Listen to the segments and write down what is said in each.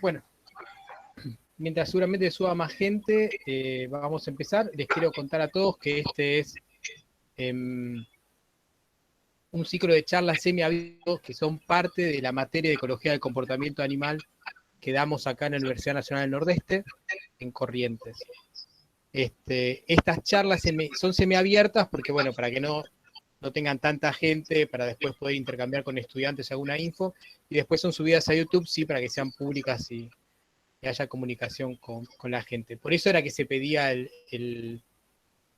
Bueno, mientras seguramente suba más gente, vamos a empezar. Les quiero contar a todos que este es un ciclo de charlas semiabiertos que son parte de la materia de Ecología del Comportamiento Animal que damos acá en la Universidad Nacional del Nordeste, en Corrientes. Estas charlas son semiabiertas porque, bueno, para que no tengan tanta gente, para después poder intercambiar con estudiantes alguna info, y después son subidas a YouTube, sí, para que sean públicas y haya comunicación con la gente. Por eso era que se pedía el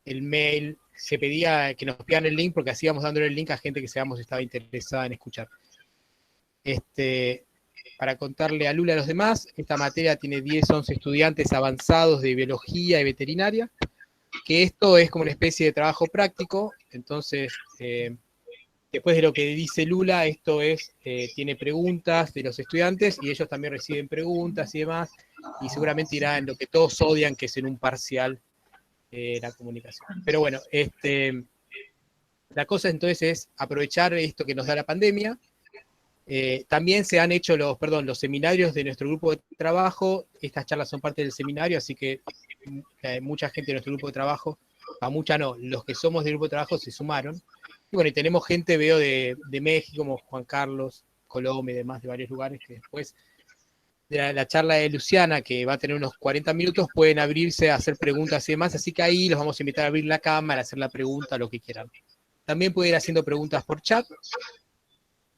mail, se pedía que nos pidan el link, porque así íbamos dándole el link a gente que estaba interesada en escuchar. Para contarle a Lula y a los demás, esta materia tiene 10, 11 estudiantes avanzados de biología y veterinaria, que esto es como una especie de trabajo práctico. Entonces, después de lo que dice Lula, esto tiene preguntas de los estudiantes y ellos también reciben preguntas y demás, y seguramente irá en lo que todos odian, que es en un parcial la comunicación. Pero bueno, la cosa entonces es aprovechar esto que nos da la pandemia. También se han hecho los seminarios de nuestro grupo de trabajo. Estas charlas son parte del seminario, así que mucha gente de nuestro grupo de trabajo, mucha no, los que somos del grupo de trabajo se sumaron. Y bueno, y tenemos gente, veo, de México, como Juan Carlos, Colombia y demás, de varios lugares, que después de la charla de Luciana, que va a tener unos 40 minutos, pueden abrirse a hacer preguntas y demás, así que ahí los vamos a invitar a abrir la cámara, a hacer la pregunta, lo que quieran. También pueden ir haciendo preguntas por chat,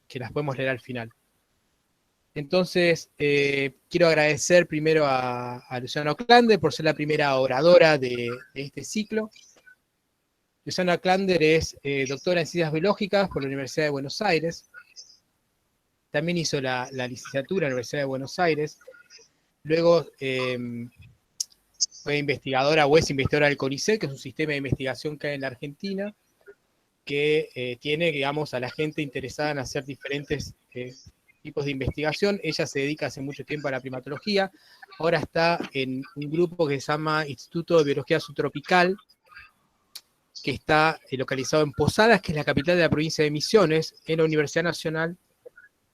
que las podemos leer al final. Entonces, quiero agradecer primero a Luciana Oclander por ser la primera oradora de este ciclo. Luciana Oclander es doctora en Ciencias Biológicas por la Universidad de Buenos Aires. También hizo la licenciatura en la Universidad de Buenos Aires. Luego fue investigadora o es investigadora del CONICET, que es un sistema de investigación que hay en la Argentina, que tiene, digamos, a la gente interesada en hacer diferentes tipos de investigación. Ella se dedica hace mucho tiempo a la primatología. Ahora está en un grupo que se llama Instituto de Biología Subtropical, que está localizado en Posadas, que es la capital de la provincia de Misiones, en la Universidad Nacional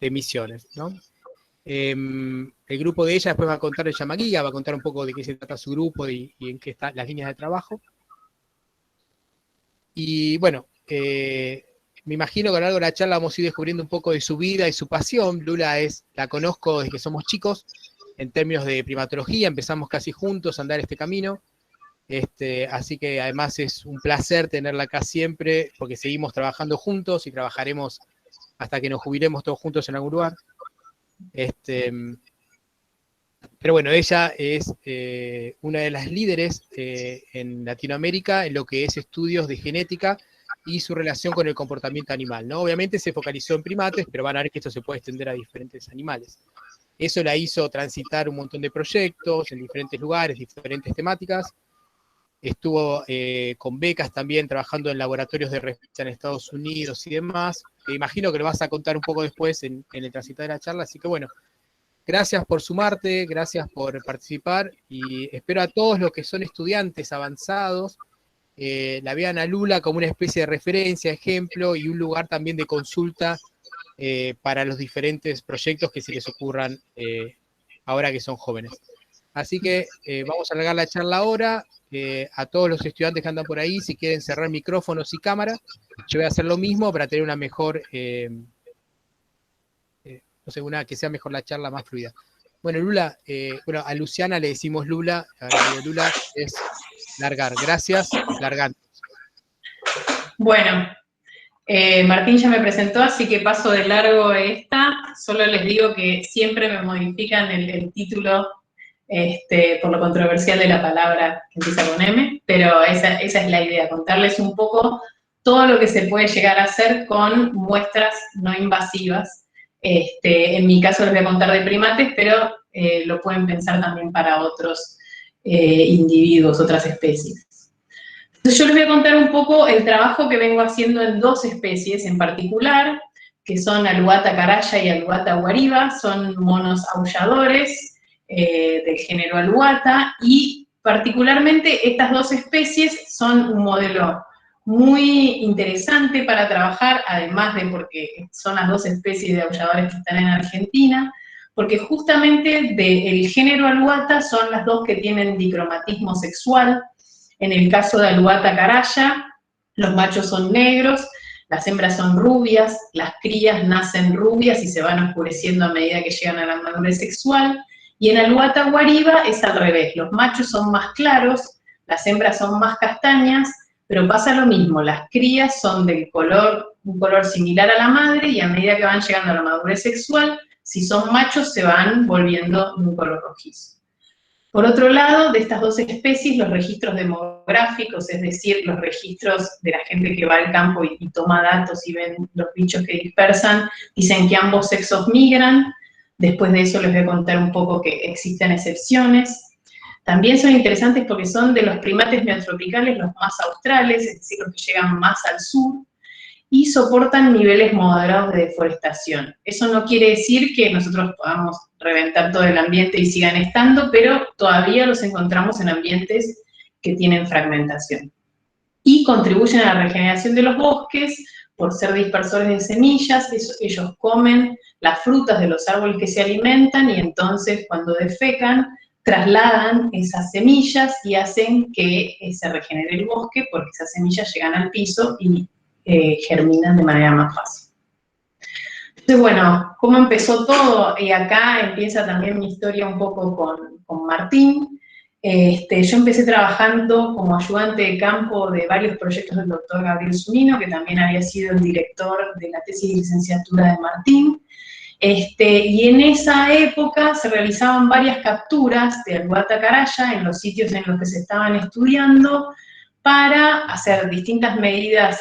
de Misiones, ¿no? El grupo de ella después va a contar, se llama Guía, va a contar un poco de qué se trata su grupo y en qué están las líneas de trabajo. Y bueno, me imagino que a lo largo de la charla vamos a ir descubriendo un poco de su vida y su pasión. Lula la conozco desde que somos chicos, en términos de primatología, empezamos casi juntos a andar este camino. Así que además es un placer tenerla acá siempre, porque seguimos trabajando juntos y trabajaremos hasta que nos jubilemos todos juntos en algún lugar. Pero bueno, ella es una de las líderes en Latinoamérica en lo que es estudios de genética y su relación con el comportamiento animal, ¿no? Obviamente se focalizó en primates, pero van a ver que esto se puede extender a diferentes animales. Eso la hizo transitar un montón de proyectos en diferentes lugares, diferentes temáticas. Estuvo con becas también trabajando en laboratorios de referencia en Estados Unidos y demás. Me imagino que lo vas a contar un poco después en el transitar de la charla, así que bueno, gracias por sumarte, gracias por participar y espero a todos los que son estudiantes avanzados la vean a Lula como una especie de referencia, ejemplo y un lugar también de consulta para los diferentes proyectos que se les ocurran ahora que son jóvenes. Así que vamos a largar la charla ahora. A todos los estudiantes que andan por ahí, si quieren cerrar micrófonos y cámaras, yo voy a hacer lo mismo para tener una mejor, no sé, que sea mejor la charla, más fluida. Bueno, Lula, bueno, a Luciana le decimos Lula, a Lula es largar. Gracias, largando. Bueno, Martín ya me presentó, así que paso de largo esta. Solo les digo que siempre me modifican el título por lo controversial de la palabra que empieza con M, pero esa es la idea, contarles un poco todo lo que se puede llegar a hacer con muestras no invasivas. En mi caso les voy a contar de primates, pero lo pueden pensar también para otros individuos, otras especies. Entonces yo les voy a contar un poco el trabajo que vengo haciendo en dos especies en particular, que son Alouatta caraya y Alouatta guariba, son monos aulladores del género Alouatta, y particularmente estas dos especies son un modelo muy interesante para trabajar, además de porque son las dos especies de aulladores que están en Argentina, porque justamente del género Alouatta son las dos que tienen dicromatismo sexual. En el caso de Alouatta caraya, los machos son negros, las hembras son rubias, las crías nacen rubias y se van oscureciendo a medida que llegan a la madurez sexual. Y en Alouatta guariba es al revés, los machos son más claros, las hembras son más castañas, pero pasa lo mismo, las crías son de un color similar a la madre y a medida que van llegando a la madurez sexual, si son machos se van volviendo de un color rojizo. Por otro lado, de estas dos especies, los registros demográficos, es decir, los registros de la gente que va al campo y toma datos y ven los bichos que dispersan, dicen que ambos sexos migran. Después de eso les voy a contar un poco que existen excepciones. También son interesantes porque son de los primates neotropicales los más australes, es decir, los que llegan más al sur, y soportan niveles moderados de deforestación. Eso no quiere decir que nosotros podamos reventar todo el ambiente y sigan estando, pero todavía los encontramos en ambientes que tienen fragmentación. Y contribuyen a la regeneración de los bosques por ser dispersores de semillas. Ellos comen las frutas de los árboles que se alimentan y entonces cuando defecan trasladan esas semillas y hacen que se regenere el bosque porque esas semillas llegan al piso y germinan de manera más fácil. Entonces, bueno, ¿cómo empezó todo? Y acá empieza también mi historia un poco con Martín. Yo empecé trabajando como ayudante de campo de varios proyectos del doctor Gabriel Zunino, que también había sido el director de la tesis de licenciatura de Martín. Y en esa época se realizaban varias capturas de Alouatta caraya en los sitios en los que se estaban estudiando, para hacer distintas medidas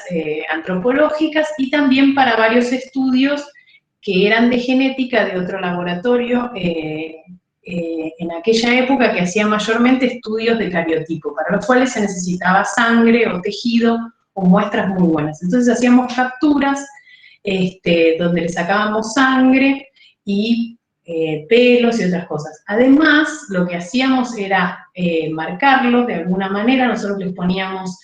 antropológicas y también para varios estudios que eran de genética de otro laboratorio en aquella época que hacía mayormente estudios de cariotipo, para los cuales se necesitaba sangre o tejido o muestras muy buenas. Entonces hacíamos capturas donde le sacábamos sangre y pelos y otras cosas. Además, lo que hacíamos era marcarlos de alguna manera. Nosotros les poníamos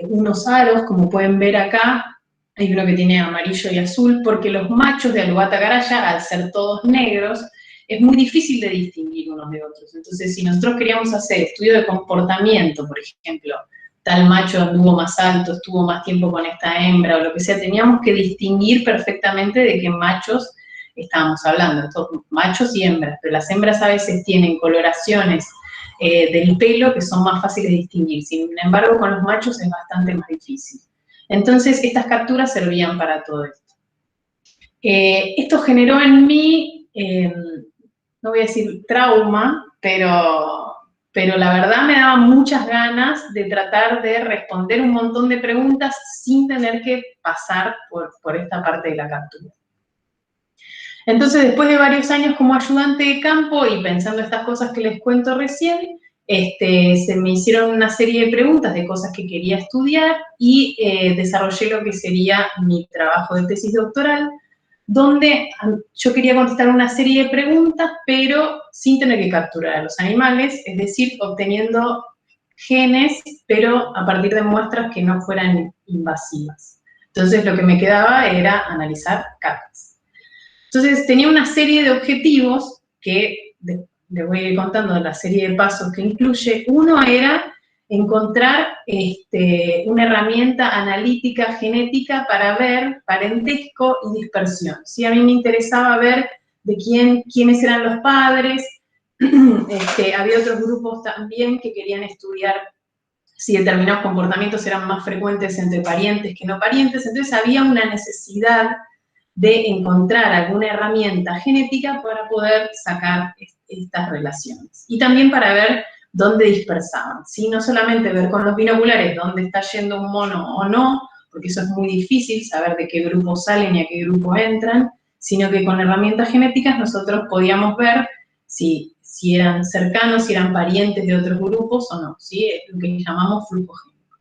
unos aros, como pueden ver acá, hay uno que tiene amarillo y azul, porque los machos de Alouatta caraya, al ser todos negros, es muy difícil de distinguir unos de otros. Entonces, si nosotros queríamos hacer estudio de comportamiento, por ejemplo, tal macho anduvo más alto, estuvo más tiempo con esta hembra, o lo que sea, teníamos que distinguir perfectamente de qué machos estábamos hablando, estos machos y hembras, pero las hembras a veces tienen coloraciones del pelo que son más fáciles de distinguir, sin embargo con los machos es bastante más difícil. Entonces estas capturas servían para todo esto. Esto generó en mí, no voy a decir trauma, pero la verdad me daba muchas ganas de tratar de responder un montón de preguntas sin tener que pasar por esta parte de la captura. Entonces, después de varios años como ayudante de campo y pensando estas cosas que les cuento recién, se me hicieron una serie de preguntas de cosas que quería estudiar y desarrollé lo que sería mi trabajo de tesis doctoral, donde yo quería contestar una serie de preguntas, pero sin tener que capturar a los animales, es decir, obteniendo genes, pero a partir de muestras que no fueran invasivas. Entonces, lo que me quedaba era analizar cacas. Entonces, tenía una serie de objetivos que les voy a ir contando la serie de pasos que incluye. Uno era encontrar una herramienta analítica genética para ver parentesco y dispersión. ¿Sí? A mí me interesaba ver de quiénes eran los padres. Había otros grupos también que querían estudiar si determinados comportamientos eran más frecuentes entre parientes que no parientes. Entonces había una necesidad de encontrar alguna herramienta genética para poder sacar estas relaciones. Y también para ver dónde dispersaban, ¿sí? No solamente ver con los binoculares dónde está yendo un mono o no, porque eso es muy difícil, saber de qué grupo salen y a qué grupo entran, sino que con herramientas genéticas nosotros podíamos ver si eran cercanos, si eran parientes de otros grupos o no, ¿sí? Lo que llamamos flujo génico.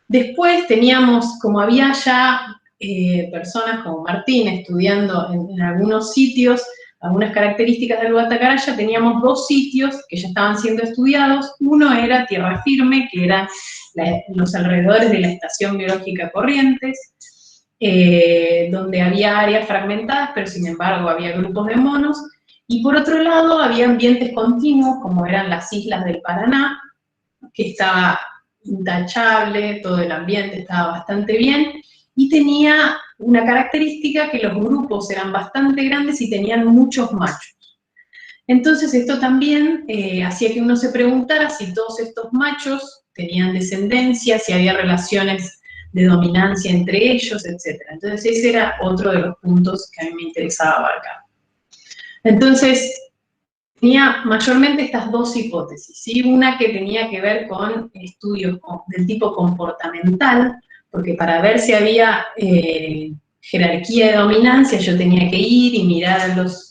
Después teníamos, como había ya personas como Martín estudiando en algunos sitios, algunas características de Alouatta caraya, teníamos dos sitios que ya estaban siendo estudiados. Uno era tierra firme, que era los alrededores de la estación biológica Corrientes, donde había áreas fragmentadas, pero sin embargo había grupos de monos, y por otro lado había ambientes continuos, como eran las islas del Paraná, que estaba intachable, todo el ambiente estaba bastante bien, y tenía una característica que los grupos eran bastante grandes y tenían muchos machos. Entonces esto también hacía que uno se preguntara si todos estos machos tenían descendencia, si había relaciones de dominancia entre ellos, etc. Entonces ese era otro de los puntos que a mí me interesaba abarcar. Entonces, tenía mayormente estas dos hipótesis, ¿sí? Una que tenía que ver con estudios del tipo comportamental, porque para ver si había jerarquía de dominancia yo tenía que ir y mirar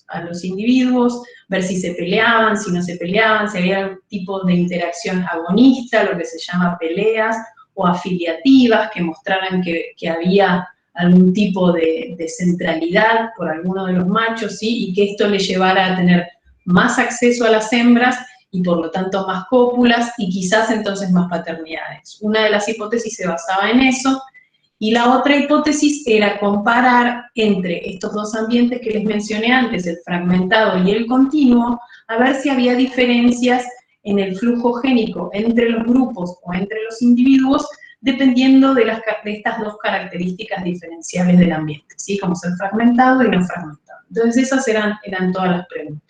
a los individuos, ver si se peleaban, si no se peleaban, si había algún tipo de interacción agonista, lo que se llama peleas, o afiliativas, que mostraran que había algún tipo de centralidad por alguno de los machos, ¿sí? Y que esto le llevara a tener más acceso a las hembras y por lo tanto más cópulas y quizás entonces más paternidades. Una de las hipótesis se basaba en eso y la otra hipótesis era comparar entre estos dos ambientes que les mencioné antes, el fragmentado y el continuo, a ver si había diferencias en el flujo génico entre los grupos o entre los individuos, dependiendo de estas dos características diferenciales del ambiente, ¿sí? Como ser fragmentado y no fragmentado. Entonces esas eran todas las preguntas.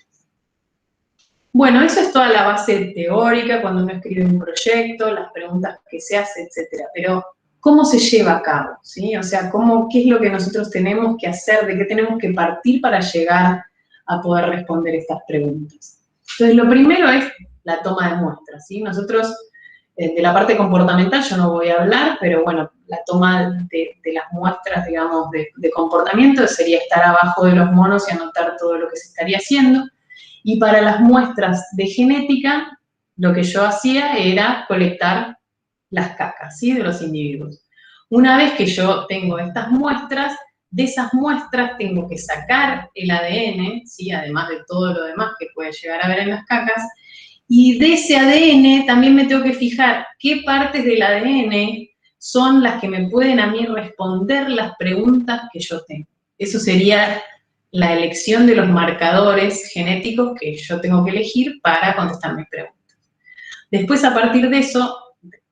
Bueno, eso es toda la base teórica cuando uno escribe un proyecto, las preguntas que se hace, etc. Pero, ¿cómo se lleva a cabo? ¿Sí? O sea, ¿qué es lo que nosotros tenemos que hacer? ¿De qué tenemos que partir para llegar a poder responder estas preguntas? Entonces, lo primero es la toma de muestras, ¿sí? Nosotros, de la parte comportamental yo no voy a hablar, pero bueno, la toma de las muestras, digamos, de comportamiento sería estar abajo de los monos y anotar todo lo que se estaría haciendo. Y para las muestras de genética, lo que yo hacía era colectar las cacas, ¿sí? De los individuos. Una vez que yo tengo estas muestras, de esas muestras tengo que sacar el ADN, ¿sí? Además de todo lo demás que puede llegar a ver en las cacas, y de ese ADN también me tengo que fijar qué partes del ADN son las que me pueden a mí responder las preguntas que yo tengo. Eso sería la elección de los marcadores genéticos que yo tengo que elegir para contestar mis preguntas. Después, a partir de eso,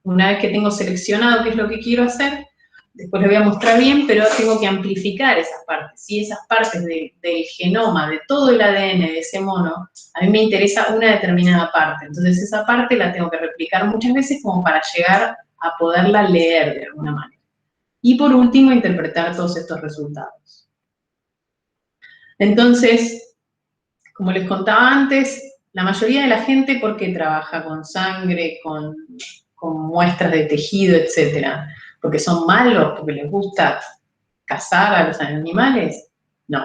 una vez que tengo seleccionado qué es lo que quiero hacer, después lo voy a mostrar bien, pero tengo que amplificar esas partes, ¿sí? Esas partes del genoma, de todo el ADN de ese mono, a mí me interesa una determinada parte. Entonces, esa parte la tengo que replicar muchas veces como para llegar a poderla leer de alguna manera. Y por último, interpretar todos estos resultados. Entonces, como les contaba antes, la mayoría de la gente, ¿por qué trabaja con sangre, con muestras de tejido, etcétera? ¿Porque son malos? ¿Porque les gusta cazar a los animales? No.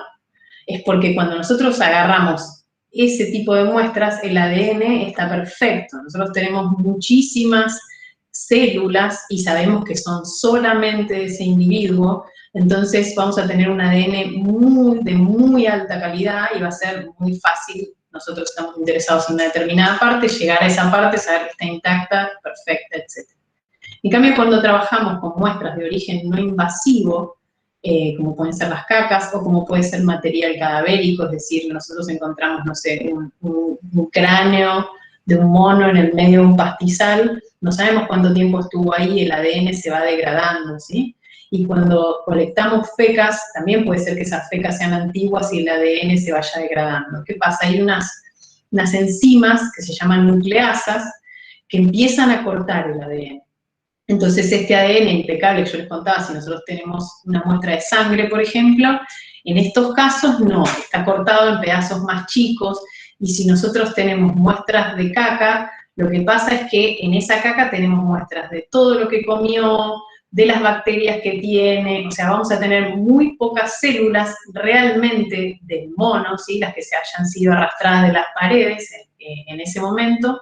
Es porque cuando nosotros agarramos ese tipo de muestras, el ADN está perfecto. Nosotros tenemos muchísimas células y sabemos que son solamente de ese individuo, entonces vamos a tener un ADN de muy alta calidad y va a ser muy fácil, nosotros estamos interesados en una determinada parte, llegar a esa parte, saber que está intacta, perfecta, etc. En cambio, cuando trabajamos con muestras de origen no invasivo, como pueden ser las cacas, o como puede ser material cadavérico, es decir, nosotros encontramos, no sé, un cráneo de un mono en el medio de un pastizal, no sabemos cuánto tiempo estuvo ahí, el ADN se va degradando, ¿sí? Y cuando colectamos fecas, también puede ser que esas fecas sean antiguas y el ADN se vaya degradando. ¿Qué pasa? Hay unas enzimas que se llaman nucleasas que empiezan a cortar el ADN. Entonces este ADN impecable que yo les contaba, si nosotros tenemos una muestra de sangre, por ejemplo, en estos casos no, está cortado en pedazos más chicos, y si nosotros tenemos muestras de caca, lo que pasa es que en esa caca tenemos muestras de todo lo que comió, de las bacterias que tiene, o sea, vamos a tener muy pocas células realmente del mono, ¿sí? Las que se hayan sido arrastradas de las paredes en ese momento,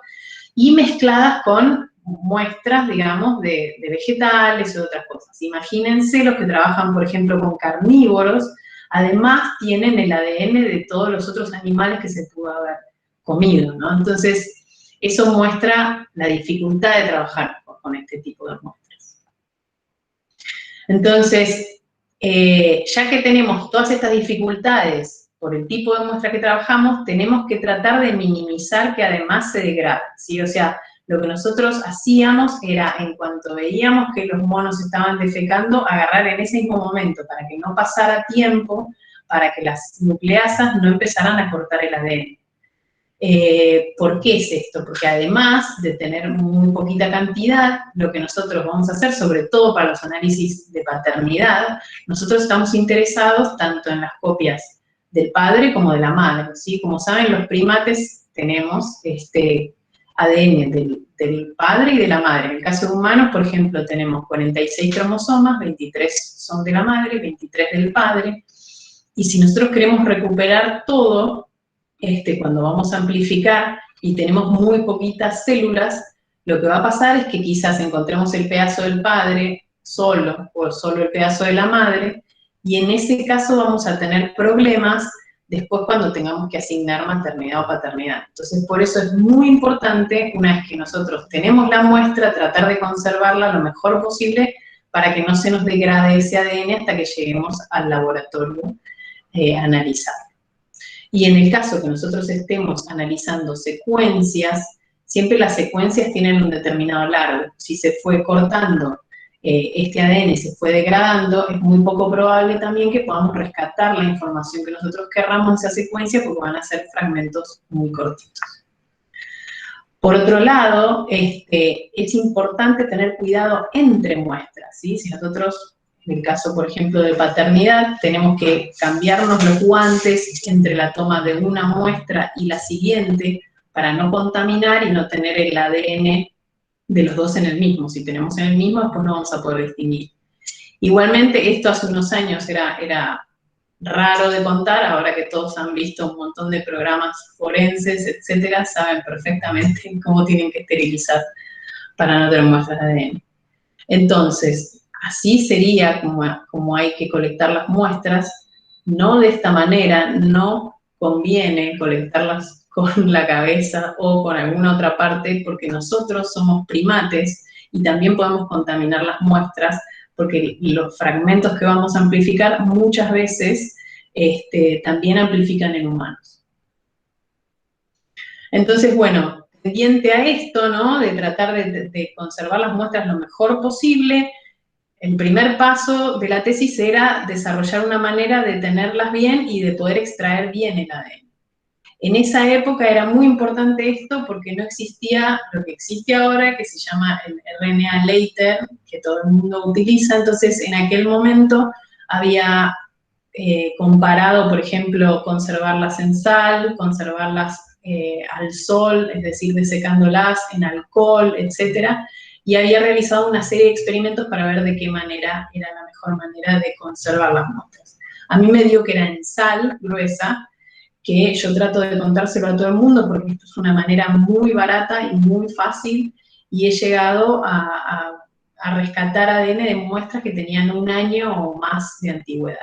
y mezcladas con muestras, digamos, de vegetales o otras cosas. Imagínense los que trabajan, por ejemplo, con carnívoros, además tienen el ADN de todos los otros animales que se pudo haber comido, ¿no? Entonces, eso muestra la dificultad de trabajar con este tipo de muestras. Entonces, ya que tenemos todas estas dificultades por el tipo de muestra que trabajamos, tenemos que tratar de minimizar que además se degrade, ¿sí? O sea, lo que nosotros hacíamos era, en cuanto veíamos que los monos estaban defecando, agarrar en ese mismo momento, para que no pasara tiempo, para que las nucleasas no empezaran a cortar el ADN. ¿Por qué es esto? Porque además de tener muy poquita cantidad, lo que nosotros vamos a hacer, sobre todo para los análisis de paternidad, nosotros estamos interesados tanto en las copias del padre como de la madre, ¿sí? Como saben, los primates tenemos ADN del padre y de la madre. En el caso de humanos, por ejemplo, tenemos 46 cromosomas, 23 son de la madre, 23 del padre, y si nosotros queremos recuperar todo, cuando vamos a amplificar y tenemos muy poquitas células, lo que va a pasar es que quizás encontremos el pedazo del padre solo, o solo el pedazo de la madre, y en ese caso vamos a tener problemas después cuando tengamos que asignar maternidad o paternidad. Entonces, por eso es muy importante, una vez que nosotros tenemos la muestra, tratar de conservarla lo mejor posible para que no se nos degrade ese ADN hasta que lleguemos al laboratorio a analizar. Y en el caso que nosotros estemos analizando secuencias, siempre las secuencias tienen un determinado largo. Si se fue cortando este ADN, se fue degradando, es muy poco probable también que podamos rescatar la información que nosotros querramos en esa secuencia, porque van a ser fragmentos muy cortitos. Por otro lado, es importante tener cuidado entre muestras, ¿sí? Si nosotros, en el caso, por ejemplo, de paternidad, tenemos que cambiarnos los guantes entre la toma de una muestra y la siguiente para no contaminar y no tener el ADN de los dos en el mismo. Si tenemos en el mismo, después no vamos a poder distinguir. Igualmente, esto hace unos años era raro de contar, ahora que todos han visto un montón de programas forenses, etcétera, saben perfectamente cómo tienen que esterilizar para no tener muestras de ADN. Entonces, así sería como hay que colectar las muestras, no de esta manera, no conviene colectarlas con la cabeza o con alguna otra parte, porque nosotros somos primates y también podemos contaminar las muestras, porque los fragmentos que vamos a amplificar muchas veces también amplifican en humanos. Entonces, bueno, pendiente a esto, ¿no? De tratar de conservar las muestras lo mejor posible, el primer paso de la tesis era desarrollar una manera de tenerlas bien y de poder extraer bien el ADN. En esa época era muy importante esto porque no existía lo que existe ahora, que se llama el RNA later, que todo el mundo utiliza. Entonces, en aquel momento había comparado, por ejemplo, conservarlas en sal, conservarlas al sol, es decir, desecándolas en alcohol, etcétera, y había realizado una serie de experimentos para ver de qué manera era la mejor manera de conservar las muestras. A mí me dio que era en sal gruesa, que yo trato de contárselo a todo el mundo porque esto es una manera muy barata y muy fácil, y he llegado a rescatar ADN de muestras que tenían 1 año o más de antigüedad.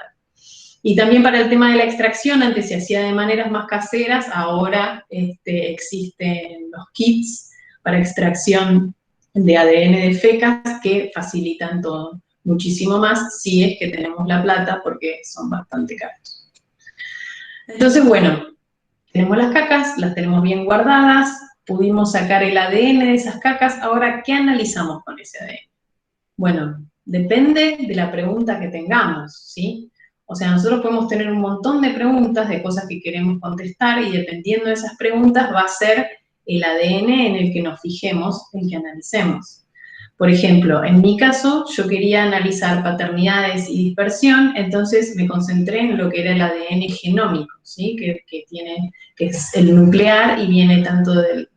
Y también para el tema de la extracción, antes se hacía de maneras más caseras, ahora existen los kits para extracción de ADN de fecas que facilitan todo muchísimo más, si es que tenemos la plata, porque son bastante caros. Entonces, bueno, tenemos las cacas, las tenemos bien guardadas, pudimos sacar el ADN de esas cacas. Ahora, ¿qué analizamos con ese ADN? Bueno, depende de la pregunta que tengamos, ¿sí? O sea, nosotros podemos tener un montón de preguntas, de cosas que queremos contestar, y dependiendo de esas preguntas va a ser el ADN en el que nos fijemos, el que analicemos. Por ejemplo, en mi caso, yo quería analizar paternidades y dispersión, entonces me concentré en lo que era el ADN genómico, ¿sí? que es el nuclear y viene tanto del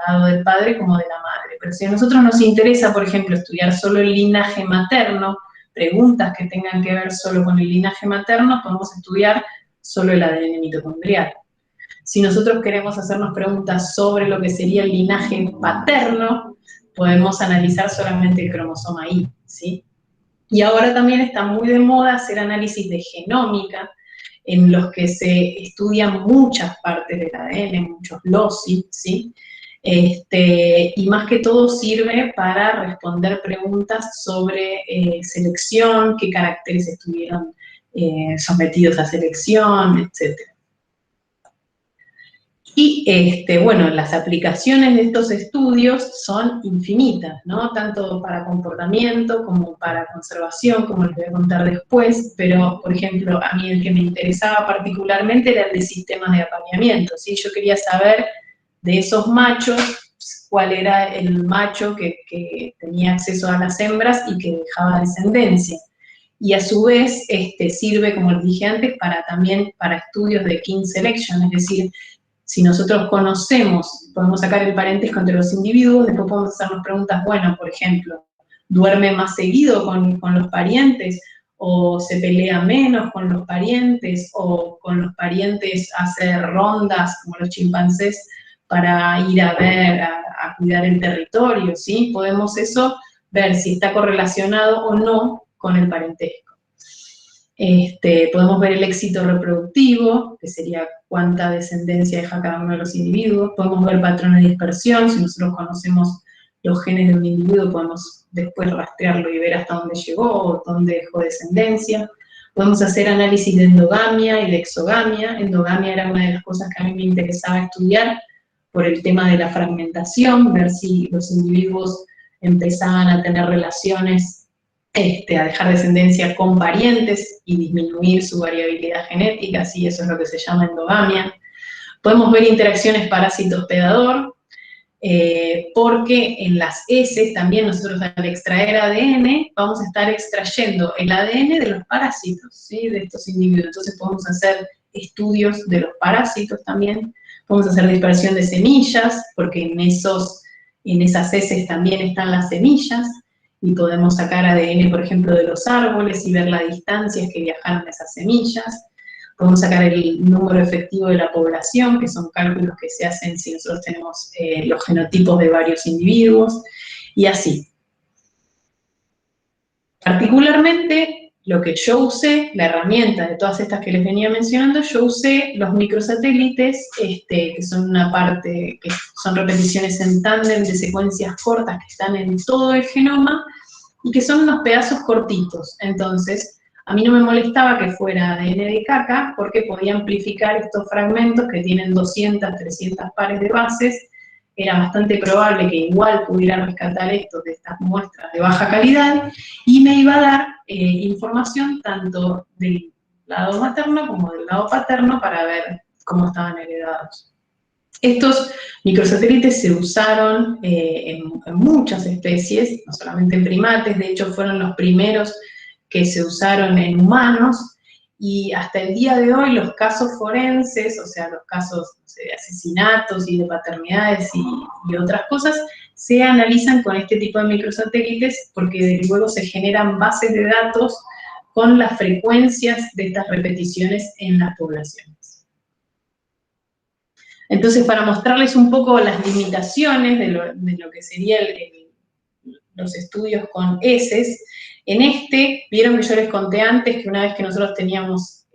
lado del padre como de la madre. Pero si a nosotros nos interesa, por ejemplo, estudiar solo el linaje materno, preguntas que tengan que ver solo con el linaje materno, podemos estudiar solo el ADN mitocondrial. Si nosotros queremos hacernos preguntas sobre lo que sería el linaje paterno, podemos analizar solamente el cromosoma Y, ¿sí? Y ahora también está muy de moda hacer análisis de genómica, en los que se estudian muchas partes del ADN, muchos loci, ¿sí? Y más que todo sirve para responder preguntas sobre selección, qué caracteres estuvieron sometidos a selección, etc. Y bueno, las aplicaciones de estos estudios son infinitas, ¿no? Tanto para comportamiento como para conservación, como les voy a contar después, pero, por ejemplo, a mí el que me interesaba particularmente era el de sistemas de apareamiento, ¿sí? Yo quería saber de esos machos cuál era el macho que tenía acceso a las hembras y que dejaba descendencia. Y a su vez sirve, como les dije antes, también para estudios de kin selection, es decir, si nosotros conocemos, podemos sacar el parentesco entre los individuos, después podemos hacernos preguntas, bueno, por ejemplo, ¿duerme más seguido con los parientes? ¿O se pelea menos con los parientes? ¿O con los parientes hace rondas, como los chimpancés, para ir a ver, a cuidar el territorio? ¿Sí? Podemos eso ver si está correlacionado o no con el parentesco. Podemos ver el éxito reproductivo, que sería cuánta descendencia deja cada uno de los individuos. Podemos ver patrones de dispersión, si nosotros conocemos los genes de un individuo, podemos después rastrearlo y ver hasta dónde llegó o dónde dejó descendencia. Podemos hacer análisis de endogamia y de exogamia. Endogamia era una de las cosas que a mí me interesaba estudiar por el tema de la fragmentación, ver si los individuos empezaban a tener relaciones, a dejar descendencia con parientes y disminuir su variabilidad genética, ¿sí? Eso es lo que se llama endogamia. Podemos ver interacciones parásito-hospedador, porque en las heces también nosotros al extraer ADN vamos a estar extrayendo el ADN de los parásitos, ¿sí? De estos individuos. Entonces podemos hacer estudios de los parásitos también, podemos hacer dispersión de semillas, porque en esas heces también están las semillas, y podemos sacar ADN, por ejemplo, de los árboles y ver las distancias que viajaron esas semillas. Podemos sacar el número efectivo de la población, que son cálculos que se hacen si nosotros tenemos los genotipos de varios individuos, y así. Particularmente, lo que yo usé, la herramienta de todas estas que les venía mencionando, yo usé los microsatélites, que son una parte, que son repeticiones en tándem de secuencias cortas que están en todo el genoma, y que son unos pedazos cortitos. Entonces, a mí no me molestaba que fuera ADN de caca, porque podía amplificar estos fragmentos que tienen 200, 300 pares de bases. Era bastante probable que igual pudiera rescatar esto de estas muestras de baja calidad, y me iba a dar información tanto del lado materno como del lado paterno para ver cómo estaban heredados. Estos microsatélites se usaron en muchas especies, no solamente en primates, de hecho fueron los primeros que se usaron en humanos, y hasta el día de hoy los casos forenses, o sea, los casos, no sé, de asesinatos y de paternidades y otras cosas, se analizan con este tipo de microsatélites porque luego se generan bases de datos con las frecuencias de estas repeticiones en las poblaciones. Entonces, para mostrarles un poco las limitaciones de lo que serían los estudios con heces, vieron que yo les conté antes que una vez que nosotros tenemos,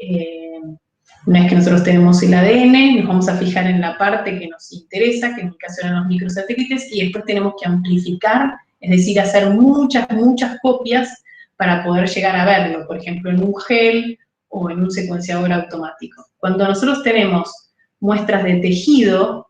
una vez que nosotros tenemos el ADN, nos vamos a fijar en la parte que nos interesa, que en mi caso eran los microsatélites, y después tenemos que amplificar, es decir, hacer muchas, muchas copias para poder llegar a verlo, por ejemplo, en un gel o en un secuenciador automático. Cuando nosotros tenemos muestras de tejido,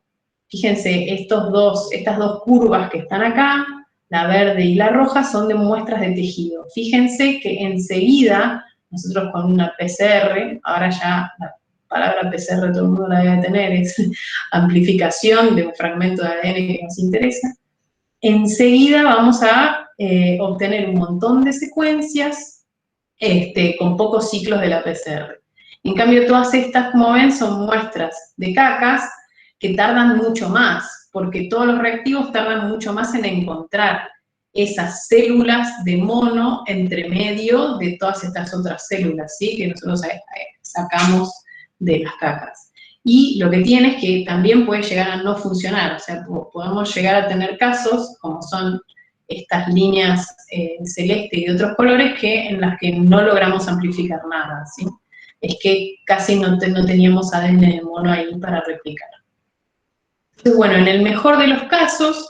fíjense, estas dos curvas que están acá, la verde y la roja, son de muestras de tejido. Fíjense que enseguida, nosotros con una PCR, ahora ya la palabra PCR todo el mundo la debe tener, es amplificación de un fragmento de ADN que nos interesa, enseguida vamos a obtener un montón de secuencias con pocos ciclos de la PCR. En cambio, todas estas, como ven, son muestras de cacas que tardan mucho más, porque todos los reactivos tardan mucho más en encontrar esas células de mono entre medio de todas estas otras células, ¿sí? Que nosotros sacamos de las cacas. Y lo que tiene es que también puede llegar a no funcionar, o sea, podemos llegar a tener casos, como son estas líneas celeste y de otros colores, en las que no logramos amplificar nada, ¿sí? Es que casi no teníamos ADN de mono ahí para replicar. Entonces, bueno, en el mejor de los casos,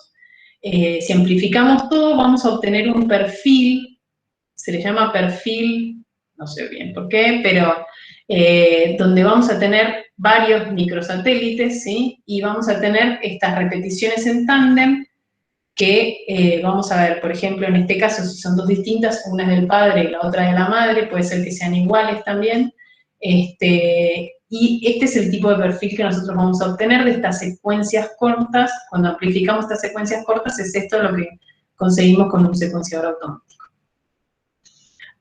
si amplificamos todo, vamos a obtener un perfil, se le llama perfil, no sé bien por qué, pero donde vamos a tener varios microsatélites, ¿sí? Y vamos a tener estas repeticiones en tándem que vamos a ver, por ejemplo, en este caso, si son dos distintas, una es del padre y la otra de la madre, puede ser que sean iguales también, y este es el tipo de perfil que nosotros vamos a obtener de estas secuencias cortas. Cuando amplificamos estas secuencias cortas, es esto lo que conseguimos con un secuenciador automático.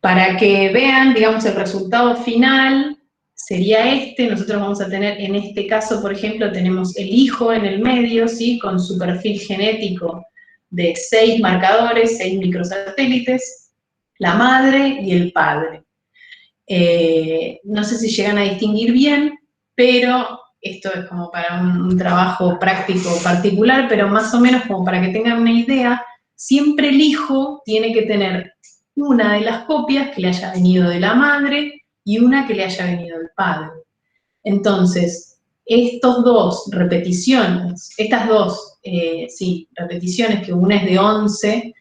Para que vean, digamos, el resultado final sería este. Nosotros vamos a tener, en este caso, por ejemplo, tenemos el hijo en el medio, ¿sí? Con su perfil genético de 6 marcadores, 6 microsatélites, la madre y el padre. No sé si llegan a distinguir bien, pero esto es como para un trabajo práctico particular, pero más o menos como para que tengan una idea, siempre el hijo tiene que tener una de las copias que le haya venido de la madre y una que le haya venido del padre. Entonces, estas dos repeticiones, repeticiones, que una es de 11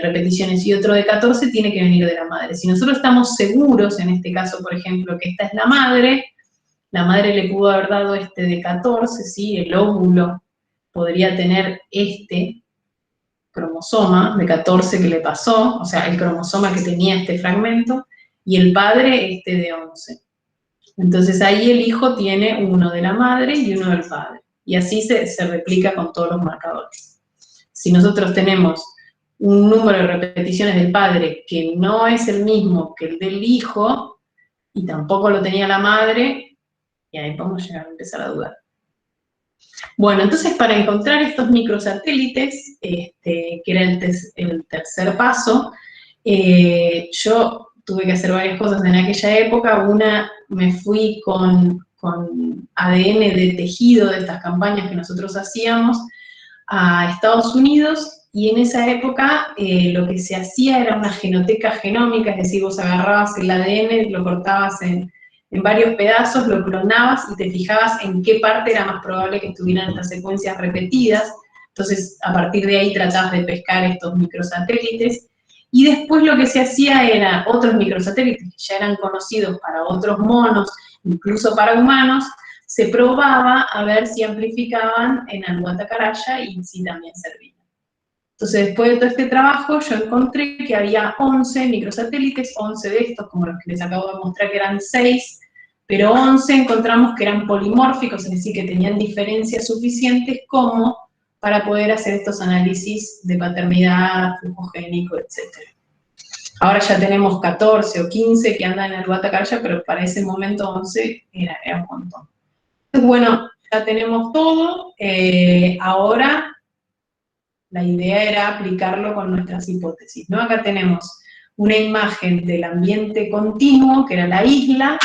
repeticiones y otro de 14, tiene que venir de la madre. Si nosotros estamos seguros, en este caso, por ejemplo, que esta es la madre le pudo haber dado este de 14, ¿sí? El óvulo podría tener este cromosoma de 14 que le pasó, o sea, el cromosoma que tenía este fragmento, y el padre este de 11. Entonces ahí el hijo tiene uno de la madre y uno del padre. Y así se replica con todos los marcadores. Si nosotros tenemos un número de repeticiones del padre que no es el mismo que el del hijo, y tampoco lo tenía la madre, y ahí podemos llegar a empezar a dudar. Bueno, entonces para encontrar estos microsatélites, que era el tercer paso, yo tuve que hacer varias cosas en aquella época. Una, me fui con ADN de tejido de estas campañas que nosotros hacíamos a Estados Unidos, y en esa época lo que se hacía era una genoteca genómica, es decir, vos agarrabas el ADN, lo cortabas en varios pedazos, lo clonabas y te fijabas en qué parte era más probable que estuvieran estas secuencias repetidas. Entonces, a partir de ahí tratabas de pescar estos microsatélites. Y después lo que se hacía era otros microsatélites que ya eran conocidos para otros monos, incluso para humanos, se probaba a ver si amplificaban en Anuatacaraya y si también servían. Entonces, después de todo este trabajo, yo encontré que había 11 microsatélites, 11 de estos, como los que les acabo de mostrar que eran 6, pero 11 encontramos que eran polimórficos, es decir, que tenían diferencias suficientes como para poder hacer estos análisis de paternidad, flujo génico, etc. Ahora ya tenemos 14 o 15 que andan en Anuatacaraya, pero para ese momento 11 era un montón. Entonces, bueno, ya tenemos todo. Ahora la idea era aplicarlo con nuestras hipótesis, ¿no? Acá tenemos una imagen del ambiente continuo, que era la isla,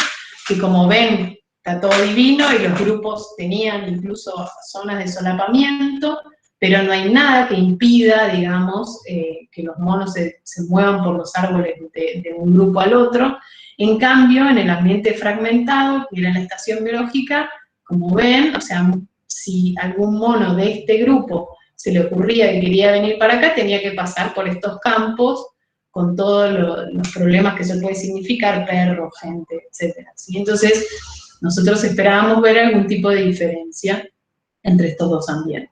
que como ven, está todo divino, y los grupos tenían incluso zonas de solapamiento, pero no hay nada que impida, digamos, que los monos se muevan por los árboles de un grupo al otro. En cambio, en el ambiente fragmentado, que era la estación biológica, como ven, o sea, si algún mono de este grupo se le ocurría que quería venir para acá, tenía que pasar por estos campos con todos los problemas que eso puede significar, perros, gente, etc. ¿Sí? Entonces, nosotros esperábamos ver algún tipo de diferencia entre estos dos ambientes.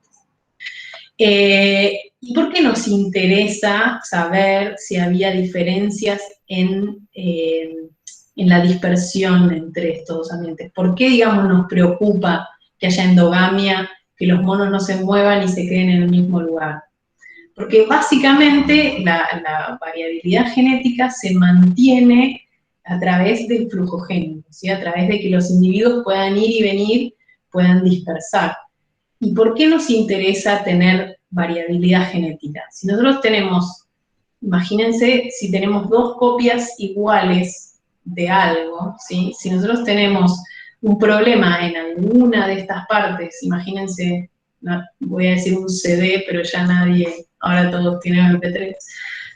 ¿Y por qué nos interesa saber si había diferencias en la dispersión entre estos dos ambientes? ¿Por qué, digamos, nos preocupa que haya endogamia, que los monos no se muevan y se queden en el mismo lugar? Porque básicamente la variabilidad genética se mantiene a través del flujo génico, ¿sí? A través de que los individuos puedan ir y venir, puedan dispersar. ¿Y por qué nos interesa tener variabilidad genética? Si nosotros tenemos, imagínense si tenemos dos copias iguales de algo, ¿sí? Si nosotros tenemos un problema en alguna de estas partes, imagínense, no, voy a decir un CD, pero ya nadie, ahora todos tienen MP3.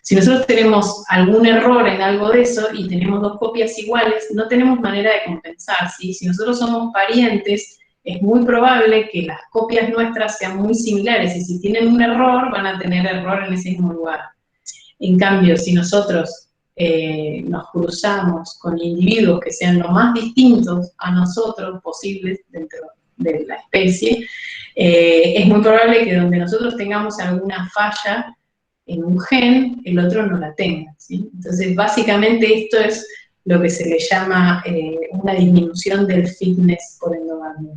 Si nosotros tenemos algún error en algo de eso y tenemos dos copias iguales, no tenemos manera de compensar, ¿sí? Si nosotros somos parientes, es muy probable que las copias nuestras sean muy similares, y si tienen un error, van a tener error en ese mismo lugar. En cambio, si nosotros nos cruzamos con individuos que sean lo más distintos a nosotros posibles dentro de la especie, es muy probable que donde nosotros tengamos alguna falla en un gen, el otro no la tenga, ¿sí? Entonces, básicamente esto es lo que se le llama una disminución del fitness por endogamia.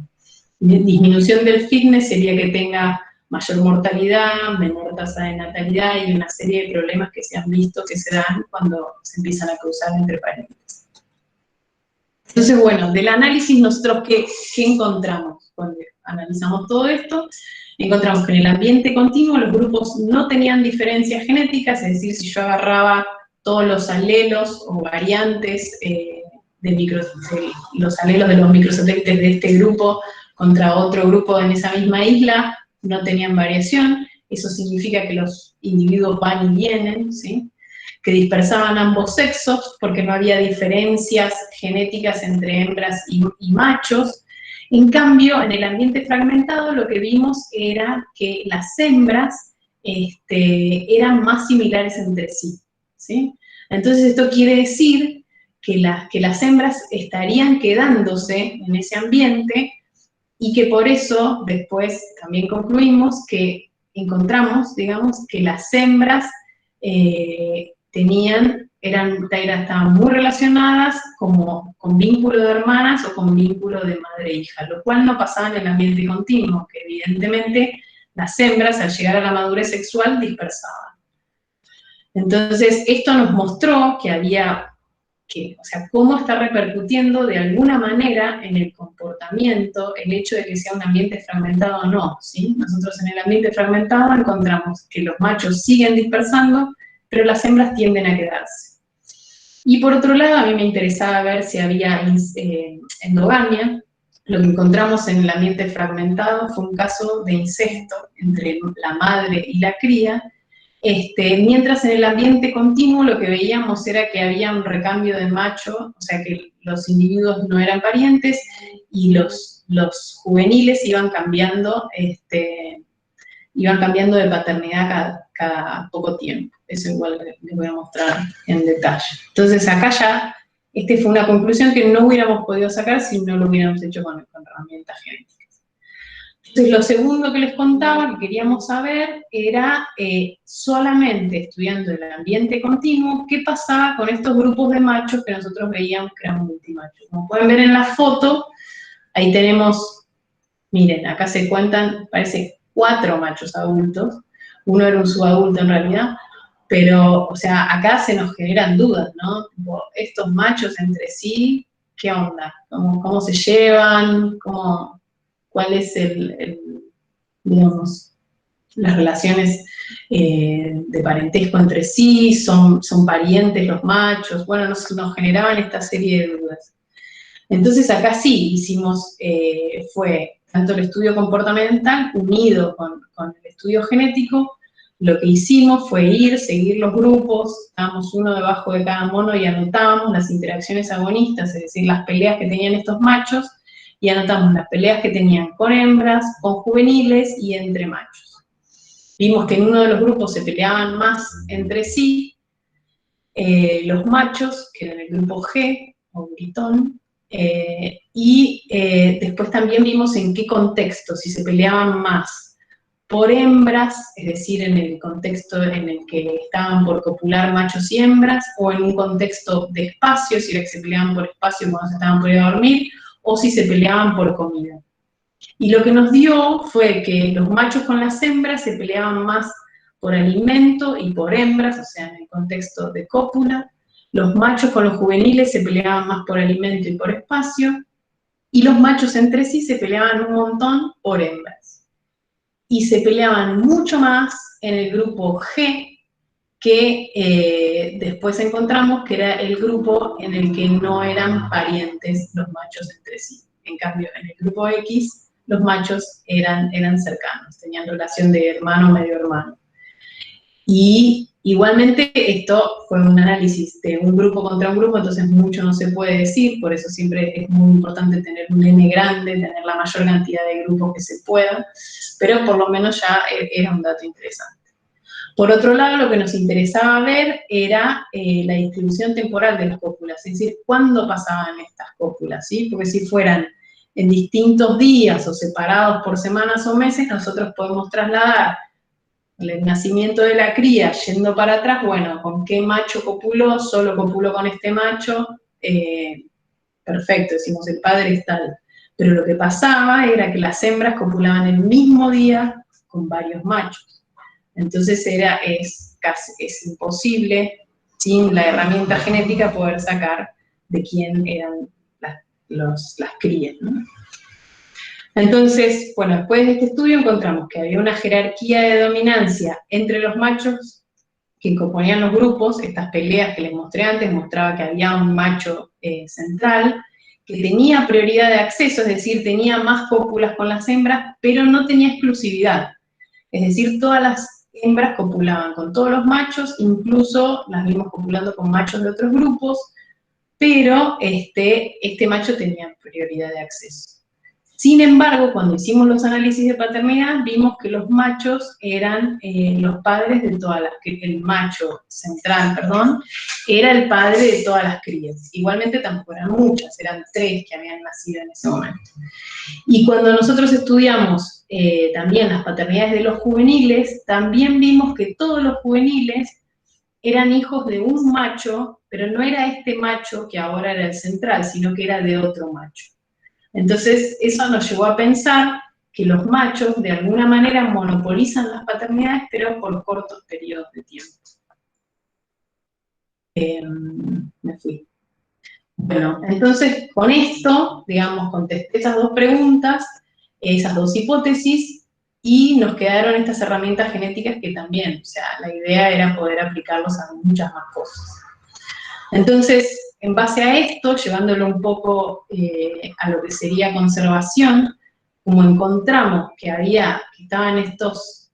Disminución del fitness sería que tenga mayor mortalidad, menor tasa de natalidad y una serie de problemas que se han visto que se dan cuando se empiezan a cruzar entre parientes. Entonces, bueno, del análisis nosotros, ¿qué encontramos? Cuando analizamos todo esto, encontramos que en el ambiente continuo los grupos no tenían diferencias genéticas, es decir, si yo agarraba todos los alelos o variantes los alelos de los microsatélites de este grupo contra otro grupo en esa misma isla, no tenían variación. Eso significa que los individuos van y vienen, ¿sí? Que dispersaban ambos sexos porque no había diferencias genéticas entre hembras y machos. En cambio, en el ambiente fragmentado lo que vimos era que las hembras eran más similares entre sí, ¿sí? Entonces esto quiere decir que las hembras estarían quedándose en ese ambiente y que por eso después también concluimos que encontramos, digamos, que las hembras estaban muy relacionadas como con vínculo de hermanas o con vínculo de madre e hija, lo cual no pasaba en el ambiente continuo, que evidentemente las hembras al llegar a la madurez sexual dispersaban. Entonces esto nos mostró que o sea, cómo está repercutiendo de alguna manera en el comportamiento el hecho de que sea un ambiente fragmentado o no, ¿sí? Nosotros en el ambiente fragmentado encontramos que los machos siguen dispersando, pero las hembras tienden a quedarse. Y por otro lado, a mí me interesaba ver si había endogamia. Lo que encontramos en el ambiente fragmentado fue un caso de incesto entre la madre y la cría, mientras en el ambiente continuo lo que veíamos era que había un recambio de macho, o sea que los individuos no eran parientes y los juveniles iban cambiando de paternidad cada poco tiempo. Eso igual les voy a mostrar en detalle. Entonces acá ya, fue una conclusión que no hubiéramos podido sacar si no lo hubiéramos hecho con herramientas genéticas. Entonces lo segundo que les contaba, que queríamos saber, era solamente estudiando el ambiente continuo, qué pasaba con estos grupos de machos que nosotros veíamos que eran multimachos. Como pueden ver en la foto, ahí tenemos, miren, acá se cuentan, parece 4 machos adultos, uno era un subadulto en realidad, pero, o sea, acá se nos generan dudas, ¿no? Tipo, estos machos entre sí, ¿qué onda? ¿Cómo se llevan? ¿Cuál es digamos, las relaciones de parentesco entre sí? ¿Son parientes los machos? Bueno, nos generaban esta serie de dudas. Entonces acá sí hicimos, fue tanto el estudio comportamental unido con el estudio genético. Lo que hicimos fue seguir los grupos, dábamos uno debajo de cada mono y anotábamos las interacciones agonistas, es decir, las peleas que tenían estos machos, y anotamos las peleas que tenían con hembras, con juveniles y entre machos. Vimos que en uno de los grupos se peleaban más entre sí, los machos, que eran el grupo G, o gritón, y después también vimos en qué contexto, si se peleaban más por hembras, es decir, en el contexto en el que estaban por copular machos y hembras, o en un contexto de espacio, si era que se peleaban por espacio cuando se estaban por ir a dormir, o si se peleaban por comida. Y lo que nos dio fue que los machos con las hembras se peleaban más por alimento y por hembras, o sea, en el contexto de cópula. Los machos con los juveniles se peleaban más por alimento y por espacio, y los machos entre sí se peleaban un montón por hembras. Y se peleaban mucho más en el grupo G, que después encontramos que era el grupo en el que no eran parientes los machos entre sí. En cambio, en el grupo X, los machos eran cercanos, tenían relación de hermano, medio hermano. Y Igualmente, esto fue un análisis de un grupo contra un grupo, entonces mucho no se puede decir, por eso siempre es muy importante tener un N grande, tener la mayor cantidad de grupos que se pueda, pero por lo menos ya era un dato interesante. Por otro lado, lo que nos interesaba ver era la distribución temporal de las cópulas, es decir, cuándo pasaban estas cópulas, ¿sí? Porque si fueran en distintos días o separados por semanas o meses, nosotros podemos trasladar el nacimiento de la cría yendo para atrás, bueno, ¿con qué macho copuló? Solo copuló con este macho, perfecto, decimos el padre es tal. Pero lo que pasaba era que las hembras copulaban el mismo día con varios machos. Entonces es imposible, sin la herramienta genética, poder sacar de quién eran las crías, ¿no? Entonces, bueno, después de este estudio encontramos que había una jerarquía de dominancia entre los machos que componían los grupos. Estas peleas que les mostré antes mostraba que había un macho central que tenía prioridad de acceso, es decir, tenía más cópulas con las hembras, pero no tenía exclusividad. Es decir, todas las hembras copulaban con todos los machos, incluso las vimos copulando con machos de otros grupos, pero este macho tenía prioridad de acceso. Sin embargo, cuando hicimos los análisis de paternidad, vimos que los machos eran los padres de todas las crías. El macho central, perdón, era el padre de todas las crías. Igualmente tampoco eran muchas, eran 3 que habían nacido en ese momento. Y cuando nosotros estudiamos también las paternidades de los juveniles, también vimos que todos los juveniles eran hijos de un macho, pero no era este macho que ahora era el central, sino que era de otro macho. Entonces, eso nos llevó a pensar que los machos, de alguna manera, monopolizan las paternidades, pero por cortos periodos de tiempo. Me fui. Bueno, entonces, con esto, digamos, contesté esas 2 preguntas, esas 2 hipótesis, y nos quedaron estas herramientas genéticas que también, o sea, la idea era poder aplicarlos a muchas más cosas. Entonces, en base a esto, llevándolo un poco a lo que sería conservación, como encontramos que estaban estos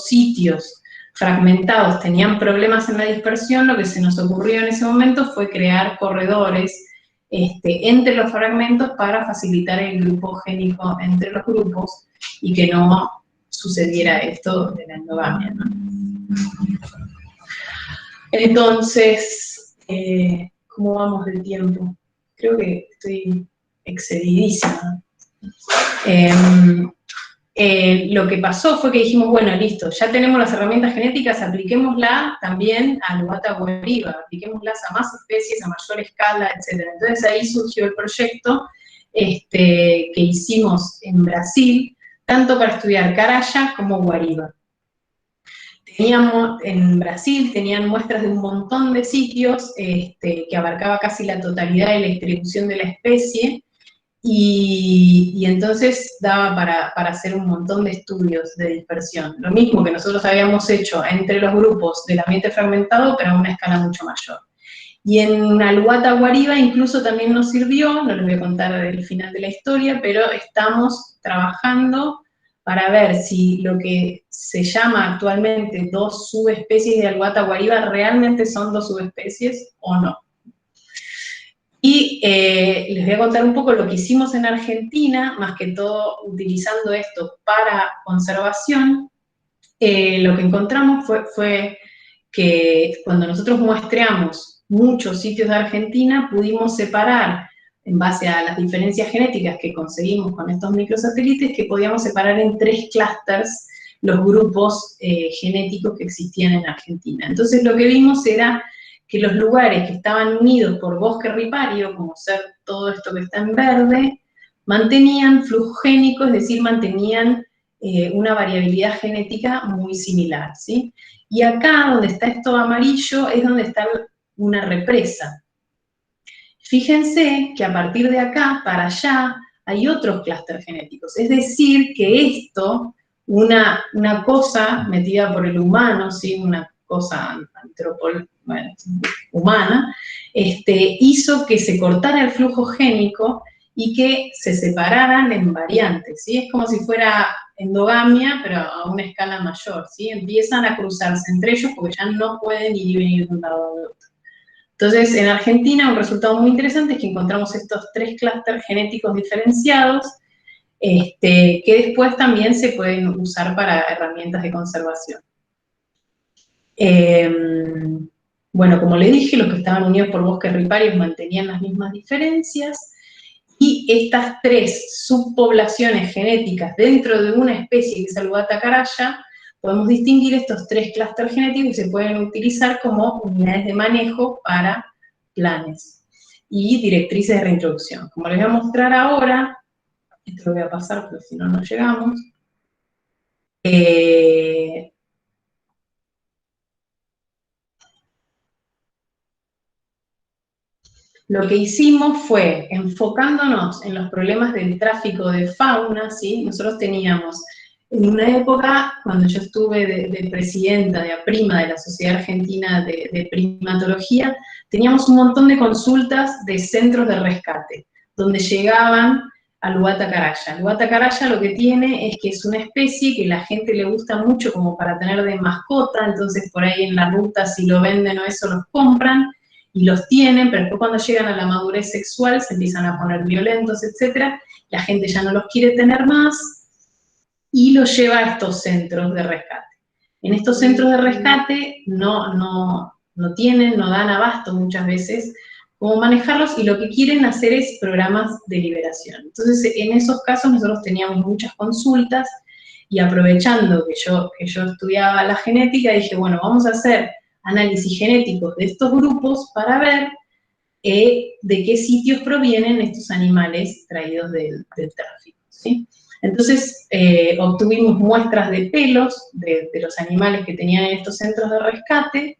sitios fragmentados, tenían problemas en la dispersión, lo que se nos ocurrió en ese momento fue crear corredores entre los fragmentos para facilitar el grupo génico entre los grupos y que no sucediera esto de la endogamia, ¿no? Entonces, ¿cómo vamos de tiempo? Creo que estoy excedidísima. Lo que pasó fue que dijimos, bueno, listo, ya tenemos las herramientas genéticas, apliquémosla también a Lubata guariba, apliquémoslas a más especies, a mayor escala, etc. Entonces ahí surgió el proyecto que hicimos en Brasil, tanto para estudiar caraya como guariba. En Brasil tenían muestras de un montón de sitios que abarcaba casi la totalidad de la distribución de la especie, y entonces daba para hacer un montón de estudios de dispersión. Lo mismo que nosotros habíamos hecho entre los grupos del ambiente fragmentado, pero a una escala mucho mayor. Y en Aluata guariba incluso también nos sirvió, no les voy a contar el final de la historia, pero estamos trabajando para ver si lo que se llama actualmente 2 subespecies de Aluata guariba realmente son 2 subespecies o no. Y les voy a contar un poco lo que hicimos en Argentina, más que todo utilizando esto para conservación. Lo que encontramos fue que cuando nosotros muestreamos muchos sitios de Argentina, pudimos separar, en base a las diferencias genéticas que conseguimos con estos microsatélites, que podíamos separar en 3 clústeres los grupos genéticos que existían en Argentina. Entonces lo que vimos era que los lugares que estaban unidos por bosque ripario, como ser todo esto que está en verde, mantenían flujo génico, es decir, mantenían una variabilidad genética muy similar, ¿sí? Y acá, donde está esto amarillo, es donde está una represa. Fíjense que a partir de acá, para allá, hay otros clústeres genéticos. Es decir, que esto, una cosa metida por el humano, ¿sí? Una cosa humana, hizo que se cortara el flujo génico y que se separaran en variantes, ¿sí? Es como si fuera endogamia, pero a una escala mayor, ¿sí? Empiezan a cruzarse entre ellos porque ya no pueden ir y venir de un lado al otro. Entonces, en Argentina, un resultado muy interesante es que encontramos estos 3 clústeres genéticos diferenciados, que después también se pueden usar para herramientas de conservación. Bueno, como le dije, los que estaban unidos por bosques riparios mantenían las mismas diferencias, y estas 3 subpoblaciones genéticas dentro de una especie que es el Uluata caraya, podemos distinguir estos 3 clústeres genéticos y se pueden utilizar como unidades de manejo para planes y directrices de reintroducción. Como les voy a mostrar ahora, esto lo voy a pasar porque si no, no llegamos. Lo que hicimos fue, enfocándonos en los problemas del tráfico de fauna, ¿sí? Nosotros teníamos, en una época, cuando yo estuve de presidenta, de APRIMA, de la Sociedad Argentina de Primatología, teníamos un montón de consultas de centros de rescate, donde llegaban al Uluata caraya. El Uluata caraya lo que tiene es que es una especie que la gente le gusta mucho como para tener de mascota, entonces por ahí en la ruta si lo venden o eso los compran, y los tienen, pero después cuando llegan a la madurez sexual se empiezan a poner violentos, etc. La gente ya no los quiere tener más y los lleva a estos centros de rescate. En estos centros de rescate no dan abasto muchas veces cómo manejarlos y lo que quieren hacer es programas de liberación. Entonces, en esos casos nosotros teníamos muchas consultas y aprovechando que yo estudiaba la genética, dije, bueno, vamos a hacer análisis genéticos de estos grupos para ver de qué sitios provienen estos animales traídos del tráfico, ¿sí? Entonces, obtuvimos muestras de pelos de los animales que tenían en estos centros de rescate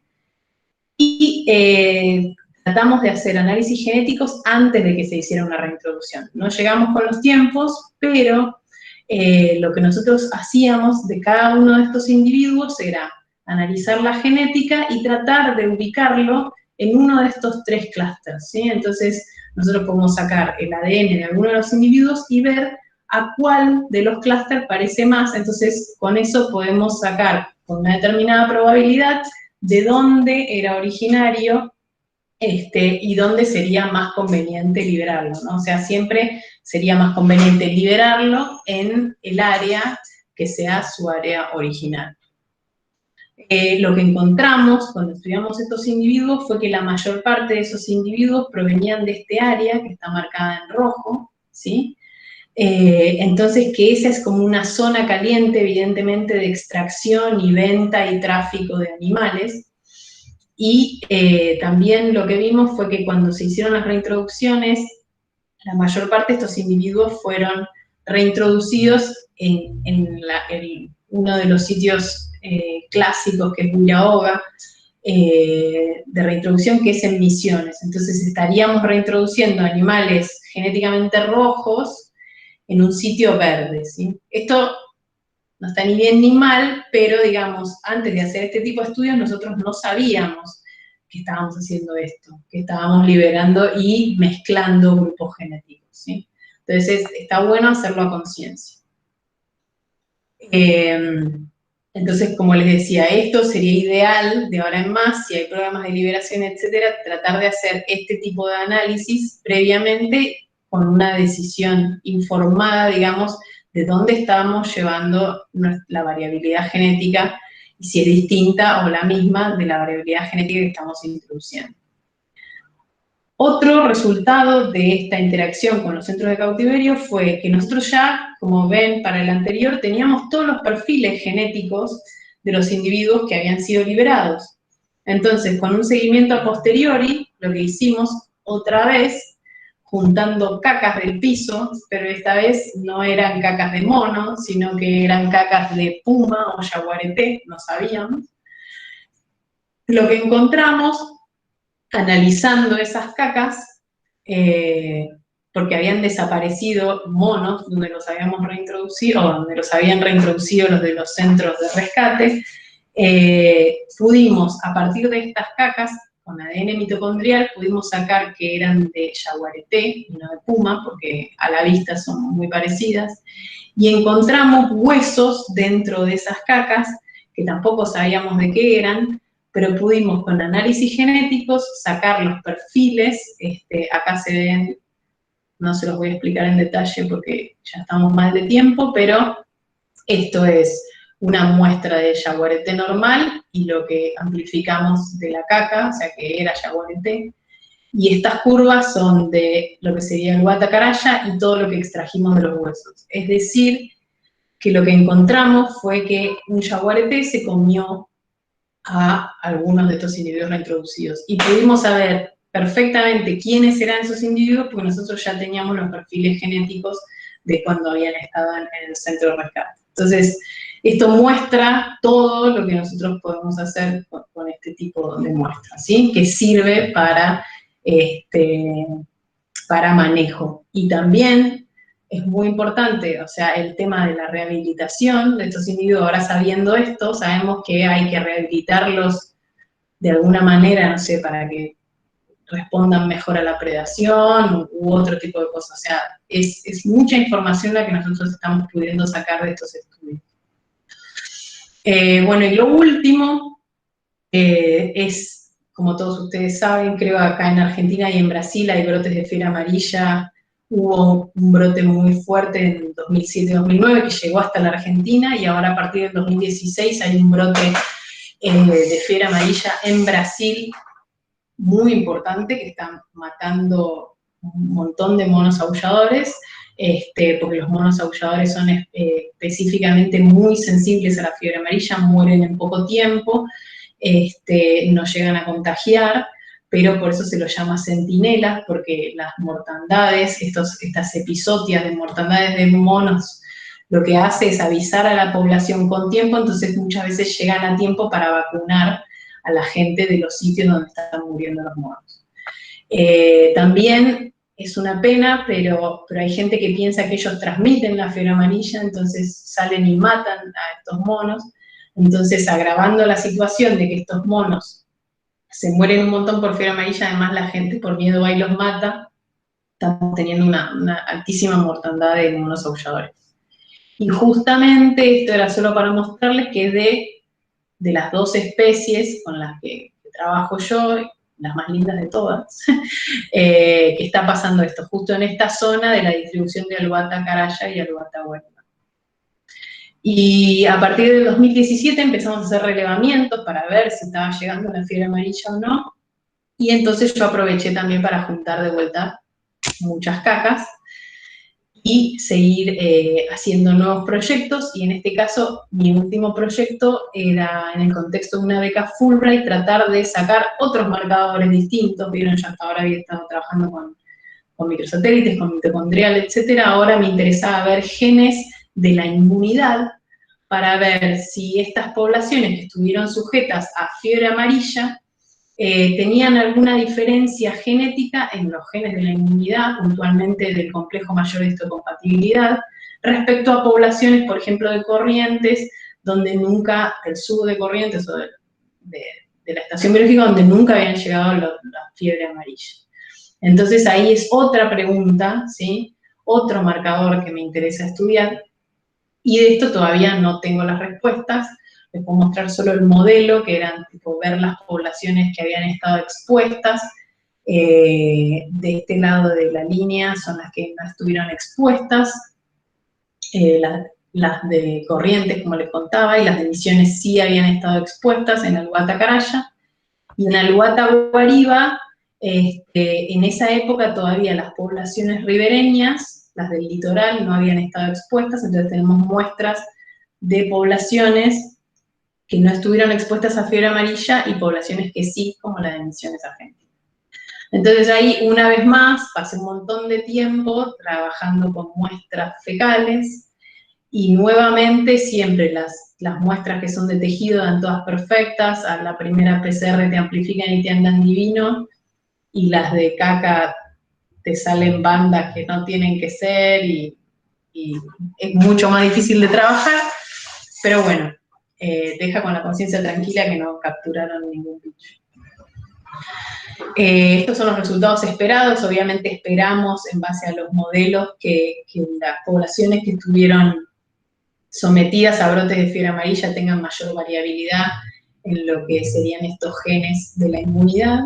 y tratamos de hacer análisis genéticos antes de que se hiciera una reintroducción. No llegamos con los tiempos, pero lo que nosotros hacíamos de cada uno de estos individuos era analizar la genética y tratar de ubicarlo en uno de estos 3 clústeres, ¿sí? Entonces, nosotros podemos sacar el ADN de alguno de los individuos y ver a cuál de los clústeres parece más, entonces con eso podemos sacar con una determinada probabilidad de dónde era originario y dónde sería más conveniente liberarlo, ¿no? O sea, siempre sería más conveniente liberarlo en el área que sea su área original. Lo que encontramos cuando estudiamos estos individuos fue que la mayor parte de esos individuos provenían de este área, que está marcada en rojo, ¿sí? Entonces, que esa es como una zona caliente, evidentemente, de extracción y venta y tráfico de animales. Y también lo que vimos fue que cuando se hicieron las reintroducciones, la mayor parte de estos individuos fueron reintroducidos en uno de los sitios clásicos, que es Buyaoga, de reintroducción, que es en Misiones. Entonces estaríamos reintroduciendo animales genéticamente rojos en un sitio verde, ¿sí? Esto no está ni bien ni mal, pero digamos, antes de hacer este tipo de estudios nosotros no sabíamos que estábamos haciendo esto, que estábamos liberando y mezclando grupos genéticos, ¿sí? Entonces está bueno hacerlo a conciencia. Entonces, como les decía, esto sería ideal de ahora en más, si hay programas de liberación, etcétera, tratar de hacer este tipo de análisis previamente con una decisión informada, digamos, de dónde estamos llevando la variabilidad genética y si es distinta o la misma de la variabilidad genética que estamos introduciendo. Otro resultado de esta interacción con los centros de cautiverio fue que nosotros ya, como ven para el anterior, teníamos todos los perfiles genéticos de los individuos que habían sido liberados. Entonces, con un seguimiento a posteriori, lo que hicimos otra vez, juntando cacas del piso, pero esta vez no eran cacas de mono, sino que eran cacas de puma o yaguareté, no sabíamos. Lo que encontramos, analizando esas cacas, porque habían desaparecido monos donde los habíamos reintroducido, o donde los habían reintroducido los de los centros de rescate, pudimos, a partir de estas cacas, con ADN mitocondrial pudimos sacar que eran de yaguareté y no de puma, porque a la vista son muy parecidas, y encontramos huesos dentro de esas cacas, que tampoco sabíamos de qué eran, pero pudimos con análisis genéticos sacar los perfiles, acá se ven, no se los voy a explicar en detalle porque ya estamos mal de tiempo, pero esto es una muestra de yaguareté normal y lo que amplificamos de la caca, o sea que era yaguareté, y estas curvas son de lo que sería el guatacaraya y todo lo que extrajimos de los huesos. Es decir, que lo que encontramos fue que un yaguareté se comió a algunos de estos individuos reintroducidos. Y pudimos saber perfectamente quiénes eran esos individuos porque nosotros ya teníamos los perfiles genéticos de cuando habían estado en el centro de rescate. Entonces, esto muestra todo lo que nosotros podemos hacer con este tipo de muestras, ¿sí? Que sirve para manejo. Y también es muy importante, o sea, el tema de la rehabilitación de estos individuos. Ahora sabiendo esto, sabemos que hay que rehabilitarlos de alguna manera, no sé, para que respondan mejor a la predación u otro tipo de cosas. O sea, es mucha información la que nosotros estamos pudiendo sacar de estos estudios. Bueno, y lo último es, como todos ustedes saben, creo acá en Argentina y en Brasil hay brotes de fiebre amarilla. Hubo un brote muy fuerte en 2007-2009 que llegó hasta la Argentina y ahora a partir del 2016 hay un brote de fiebre amarilla en Brasil muy importante que están matando un montón de monos aulladores, porque los monos aulladores son específicamente muy sensibles a la fiebre amarilla, mueren en poco tiempo, no llegan a contagiar, pero por eso se los llama centinelas, porque las mortandades, estas episodias de mortandades de monos, lo que hace es avisar a la población con tiempo, entonces muchas veces llegan a tiempo para vacunar a la gente de los sitios donde están muriendo los monos. También es una pena, pero hay gente que piensa que ellos transmiten la fiebre amarilla, entonces salen y matan a estos monos, entonces agravando la situación de que estos monos se mueren un montón por fiebre amarilla, además la gente por miedo va y los mata, estamos teniendo una altísima mortandad de monos aulladores. Y justamente esto era solo para mostrarles que de las dos especies con las que trabajo yo, las más lindas de todas, que está pasando esto, justo en esta zona de la distribución de Alouatta caraya y Alouatta guariba. Y a partir del 2017 empezamos a hacer relevamientos para ver si estaba llegando la fiebre amarilla o no, y entonces yo aproveché también para juntar de vuelta muchas cacas, y seguir haciendo nuevos proyectos, y en este caso mi último proyecto era en el contexto de una beca Fulbright, tratar de sacar otros marcadores distintos. Vieron, yo hasta ahora había estado trabajando con microsatélites, con mitocondrial, etcétera. Ahora me interesaba ver genes de la inmunidad para ver si estas poblaciones que estuvieron sujetas a fiebre amarilla tenían alguna diferencia genética en los genes de la inmunidad, puntualmente del complejo mayor de histocompatibilidad, respecto a poblaciones, por ejemplo, de Corrientes, donde nunca, del sur de Corrientes o de la estación biológica, donde nunca habían llegado la fiebre amarilla. Entonces ahí es otra pregunta, ¿sí? Otro marcador que me interesa estudiar, y de esto todavía no tengo las respuestas. Les puedo mostrar solo el modelo, que eran tipo ver las poblaciones que habían estado expuestas. De este lado de la línea son las que no estuvieron expuestas, las de Corrientes, como les contaba, y las de Misiones sí habían estado expuestas en Alouatta caraya, y en Alouatta guariba, en esa época todavía las poblaciones ribereñas, las del litoral, no habían estado expuestas, entonces tenemos muestras de poblaciones que no estuvieron expuestas a fiebre amarilla y poblaciones que sí, como la de Misiones Argentina. Entonces ahí, una vez más, pasé un montón de tiempo trabajando con muestras fecales, y nuevamente siempre las muestras que son de tejido dan todas perfectas, a la primera PCR te amplifican y te andan divino, y las de caca te salen bandas que no tienen que ser, y es mucho más difícil de trabajar, pero bueno, deja con la conciencia tranquila que no capturaron ningún bicho. Estos son los resultados esperados. Obviamente esperamos, en base a los modelos, que las poblaciones que estuvieron sometidas a brotes de fiebre amarilla tengan mayor variabilidad en lo que serían estos genes de la inmunidad.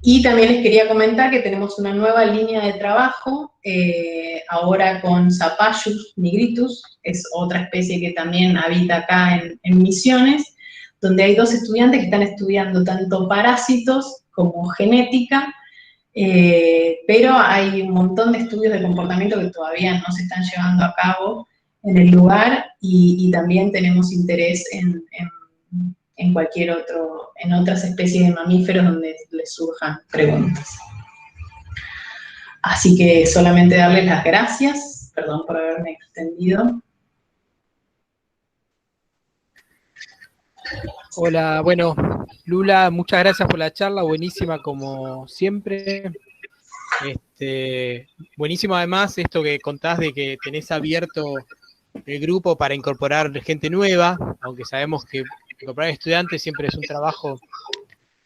Y también les quería comentar que tenemos una nueva línea de trabajo, ahora con Zapallus nigritus, es otra especie que también habita acá en Misiones, donde hay 2 estudiantes que están estudiando tanto parásitos como genética, pero hay un montón de estudios de comportamiento que todavía no se están llevando a cabo en el lugar, y también tenemos interés en cualquier otro, en otras especies de mamíferos donde les surjan preguntas. Así que solamente darles las gracias, perdón por haberme extendido. Hola, bueno, Lula, muchas gracias por la charla, buenísima como siempre. Buenísimo además esto que contás de que tenés abierto el grupo para incorporar gente nueva, aunque sabemos que incorporar estudiantes siempre es un trabajo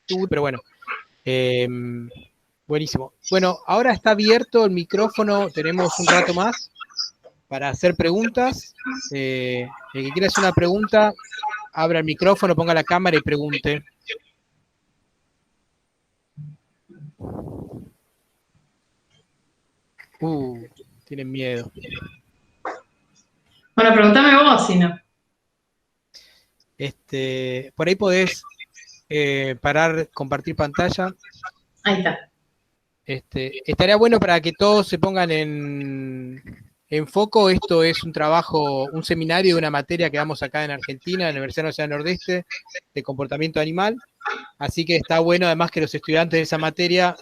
duro, pero bueno, buenísimo. Bueno, ahora está abierto el micrófono, tenemos un rato más para hacer preguntas. El que quiera hacer una pregunta, abra el micrófono, ponga la cámara y pregunte. Tienen miedo. Bueno, pregúntame vos, si no. Por ahí podés parar, compartir pantalla. Ahí está. Estaría bueno para que todos se pongan en foco. Esto es un trabajo, un seminario de una materia que damos acá en Argentina, en la Universidad Nacional Nordeste, de comportamiento animal. Así que está bueno además que los estudiantes de esa materia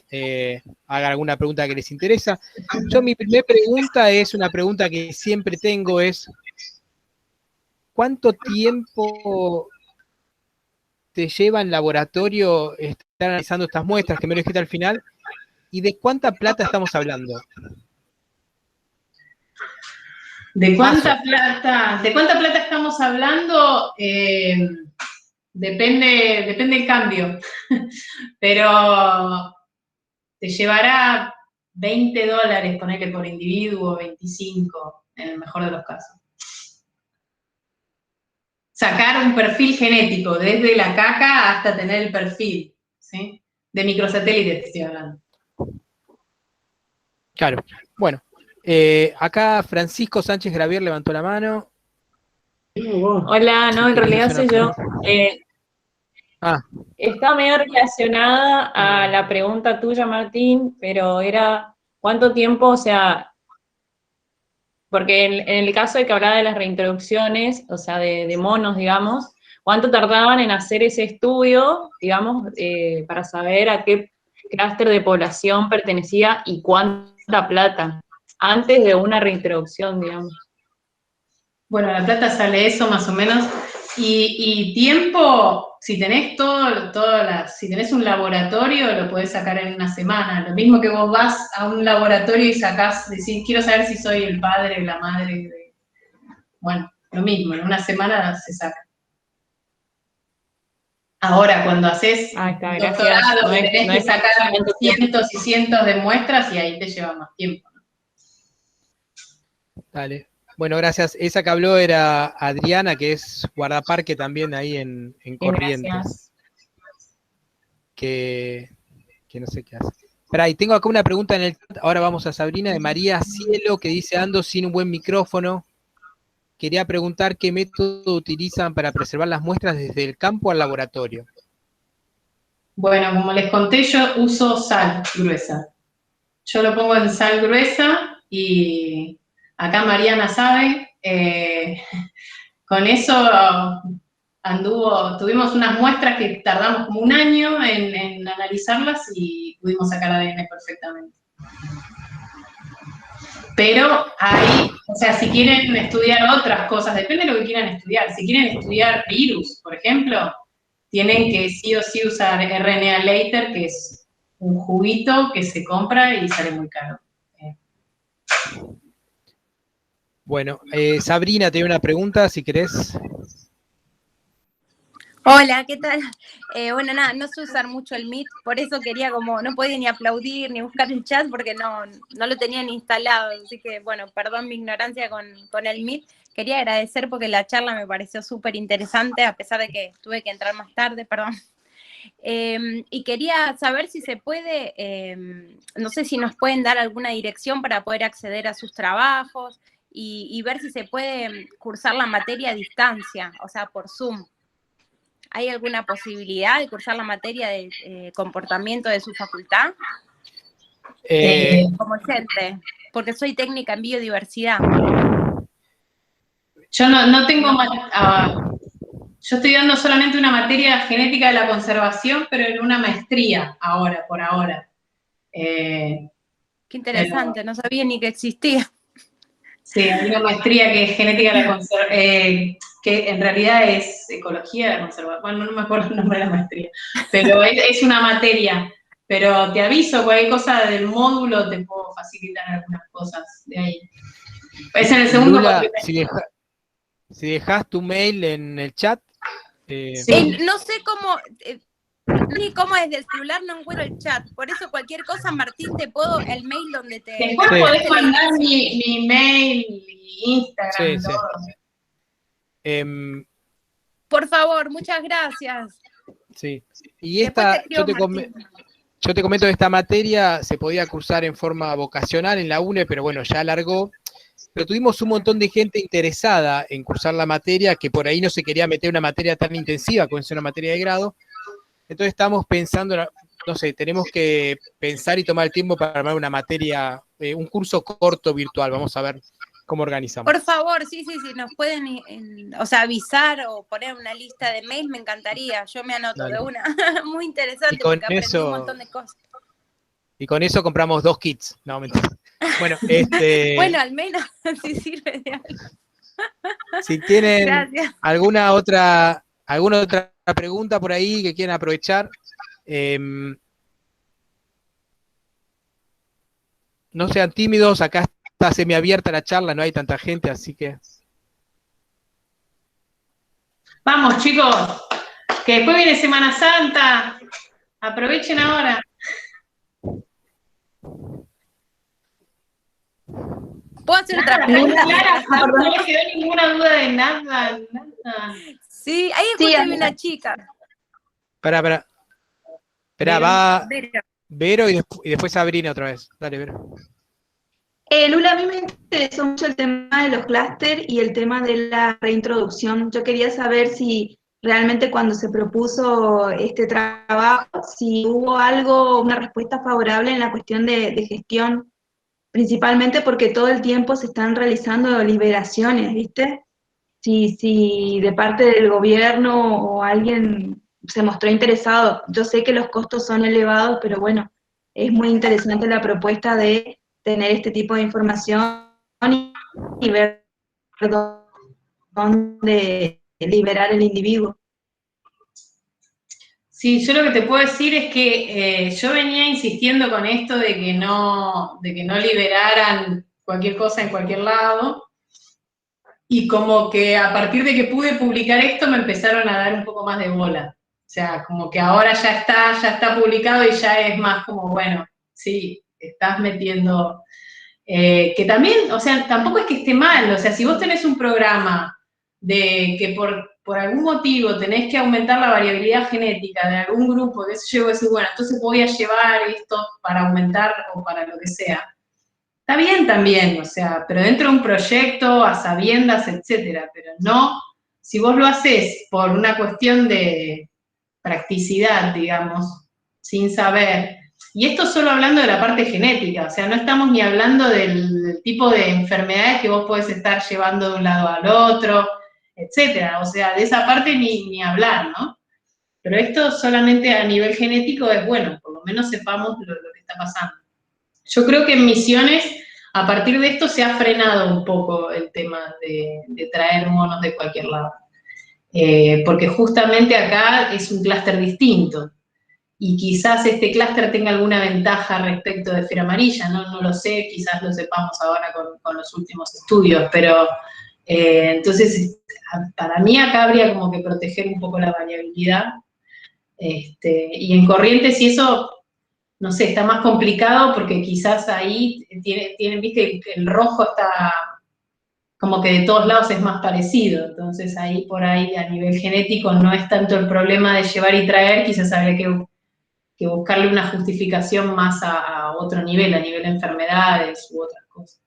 hagan alguna pregunta que les interesa. Mi primera pregunta es una pregunta que siempre tengo, es ¿cuánto tiempo te lleva en laboratorio estar analizando estas muestras que me lo dijiste al final? ¿Y de cuánta plata estamos hablando? ¿De cuánta plata estamos hablando? Depende del cambio. Pero te llevará $20, ponele por individuo, 25, en el mejor de los casos. Sacar un perfil genético, desde la caca hasta tener el perfil, ¿sí? De microsatélites te estoy hablando. Claro, bueno. Acá Francisco Sánchez Gravier levantó la mano. Hola, no, en realidad soy yo. Está medio relacionada a la pregunta tuya, Martín, pero era ¿cuánto tiempo, o sea, porque en el caso de que hablaba de las reintroducciones, o sea, de monos, digamos, ¿cuánto tardaban en hacer ese estudio, digamos, para saber a qué clúster de población pertenecía y cuánta plata, antes de una reintroducción, digamos? Bueno, la plata sale eso más o menos. Y tiempo, si tenés si tenés un laboratorio, lo podés sacar en una semana. Lo mismo que vos vas a un laboratorio y decís, quiero saber si soy el padre o la madre de... Bueno, lo mismo, en una semana se saca. Ahora, cuando haces doctorado, tenés que sacar cientos y cientos de muestras y ahí te lleva más tiempo, ¿no? Dale. Bueno, gracias. Esa que habló era Adriana, que es guardaparque también ahí en Corrientes. Gracias. Que no sé qué hace. Espera, y tengo acá una pregunta en el chat. Ahora vamos a Sabrina, de María Cielo, que dice, ando sin un buen micrófono. Quería preguntar qué método utilizan para preservar las muestras desde el campo al laboratorio. Bueno, como les conté, yo uso sal gruesa. Yo lo pongo en sal gruesa y acá Mariana sabe, con eso tuvimos unas muestras que tardamos como un año en analizarlas y pudimos sacar ADN perfectamente. Pero ahí, o sea, si quieren estudiar otras cosas, depende de lo que quieran estudiar. Si quieren estudiar virus, por ejemplo, tienen que sí o sí usar RNA Later, que es un juguito que se compra y sale muy caro. Bueno, Sabrina, te doy una pregunta, si querés. Hola, ¿qué tal? Bueno, nada, no sé usar mucho el Meet, por eso quería como, no podía ni aplaudir ni buscar el chat porque no lo tenían instalado, así que bueno, perdón mi ignorancia con el Meet. Quería agradecer porque la charla me pareció súper interesante, a pesar de que tuve que entrar más tarde, perdón. Y quería saber si se puede, no sé si nos pueden dar alguna dirección para poder acceder a sus trabajos y ver si se puede cursar la materia a distancia, o sea, por Zoom. ¿Hay alguna posibilidad de cursar la materia de comportamiento de su facultad? Como docente, porque soy técnica en biodiversidad. Yo no tengo yo estoy dando solamente una materia genética de la conservación, pero en una maestría ahora, por ahora. Qué interesante, no sabía ni que existía. Sí, hay una maestría que es genética de la conservación, que en realidad es ecología de la conservación. Bueno, no me acuerdo el nombre de la maestría, pero es una materia. Pero te aviso, cualquier cosa del módulo te puedo facilitar algunas cosas de ahí. Es en el segundo Lula, cuatrimestre. si dejas tu mail en el chat. Sí. No sé cómo, ni cómo desde el celular no encuentro el chat. Por eso cualquier cosa, Martín, te puedo, el mail donde te... Después Sí. podés mandar mi mail, mi Instagram, Sí. todo. Por favor, muchas gracias. Sí. Y Después te esta, escribo, Martín. yo te comento, esta materia se podía cursar en forma vocacional en la UNE, pero bueno, ya alargó. Pero tuvimos un montón de gente interesada en cursar la materia, que por ahí no se quería meter una materia tan intensiva como es una materia de grado. Entonces estamos pensando, no sé, tenemos que pensar y tomar el tiempo para armar una materia, un curso corto virtual. Vamos a ver cómo organizamos. Por favor, sí, nos pueden, o sea, avisar o poner una lista de mails, me encantaría. Yo me anoto de una. Muy interesante porque aprendí un montón de cosas. Y con eso compramos 2 kits. No, mentira. Bueno, bueno, al menos si sirve de algo. Si tienen Gracias. alguna otra pregunta por ahí que quieran aprovechar, no sean tímidos, acá está semiabierta la charla, no hay tanta gente, así que... Vamos, chicos, que después viene Semana Santa. Aprovechen ahora. ¿Puedo hacer otra pregunta? No les quedó ninguna duda de nada. Sí, ahí escúchame una chica. Espera, va Vero y después Sabrina otra vez. Dale, Vero. Lula, a mí me interesó mucho el tema de los clúster y el tema de la reintroducción. Yo quería saber si realmente cuando se propuso este trabajo, si hubo algo, una respuesta favorable en la cuestión de gestión, principalmente porque todo el tiempo se están realizando liberaciones, ¿viste? Si de parte del gobierno o alguien se mostró interesado. Yo sé que los costos son elevados, pero bueno, es muy interesante la propuesta de tener este tipo de información y ver dónde liberar el individuo. Sí, yo lo que te puedo decir es que yo venía insistiendo con esto de que no liberaran cualquier cosa en cualquier lado, y como que a partir de que pude publicar esto me empezaron a dar un poco más de bola. O sea, como que ahora ya está publicado y ya es más como, bueno, sí, estás metiendo... que también, o sea, tampoco es que esté mal, o sea, si vos tenés un programa de que por algún motivo tenés que aumentar la variabilidad genética de algún grupo, que yo decir, bueno, entonces voy a llevar esto para aumentar o para lo que sea. Está bien también, o sea, pero dentro de un proyecto, a sabiendas, etcétera, pero no, si vos lo haces por una cuestión de practicidad, digamos, sin saber, y esto solo hablando de la parte genética, o sea, no estamos ni hablando del tipo de enfermedades que vos podés estar llevando de un lado al otro, etcétera, o sea, de esa parte ni hablar, ¿no? Pero esto solamente a nivel genético es bueno, por lo menos sepamos lo que está pasando. Yo creo que en Misiones, a partir de esto, se ha frenado un poco el tema de traer monos de cualquier lado. Porque justamente acá es un clúster distinto. Y quizás este clúster tenga alguna ventaja respecto de Fiera Amarilla, no lo sé, quizás lo sepamos ahora con los últimos estudios, pero Entonces, para mí acá habría como que proteger un poco la variabilidad. Y en corrientes, y eso, no sé, está más complicado porque quizás ahí tienen, viste, el rojo está como que de todos lados es más parecido, entonces ahí por ahí a nivel genético no es tanto el problema de llevar y traer, quizás habría que buscarle una justificación más a otro nivel, a nivel de enfermedades u otras cosas.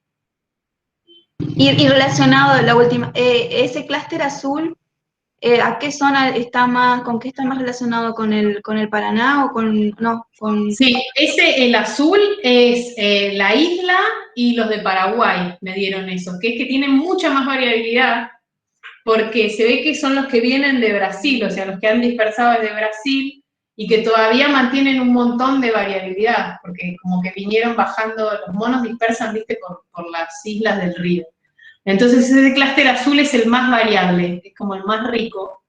Y relacionado, la última, ese clúster azul, ¿a qué zona está más, con qué está más relacionado? ¿Con el Paraná o con...? Sí, el azul es la isla y los de Paraguay me dieron eso, que es que tienen mucha más variabilidad, porque se ve que son los que vienen de Brasil, o sea, los que han dispersado desde Brasil, y que todavía mantienen un montón de variabilidad, porque como que vinieron bajando, los monos dispersan, viste, por las islas del río. Entonces ese clúster azul es el más variable, es como el más rico,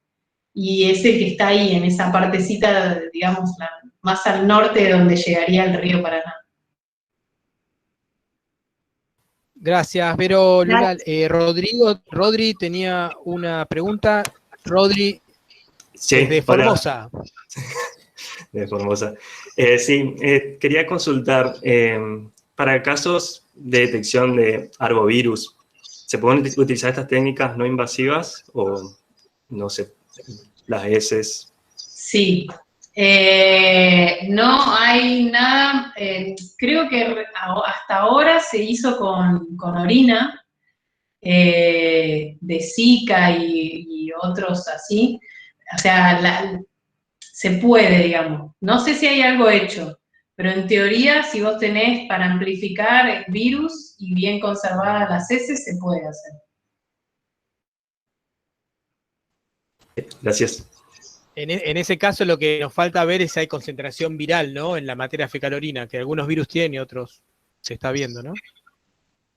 y es el que está ahí, en esa partecita, digamos, más al norte de donde llegaría el río Paraná. Gracias, Vero, Lula. Rodri tenía una pregunta. Rodri, Sí, desde Formosa. De Formosa. Sí, quería consultar, para casos de detección de arbovirus, ¿se pueden utilizar estas técnicas no invasivas o no sé, las heces? Sí. No hay nada, creo que hasta ahora se hizo con orina, de Zika y otros así. O sea, se puede, digamos. No sé si hay algo hecho, pero en teoría, si vos tenés para amplificar el virus y bien conservadas las heces, se puede hacer. Gracias. En ese caso, lo que nos falta ver es si hay concentración viral, ¿no? En la materia fecal-orina, que algunos virus tienen y otros se está viendo, ¿no?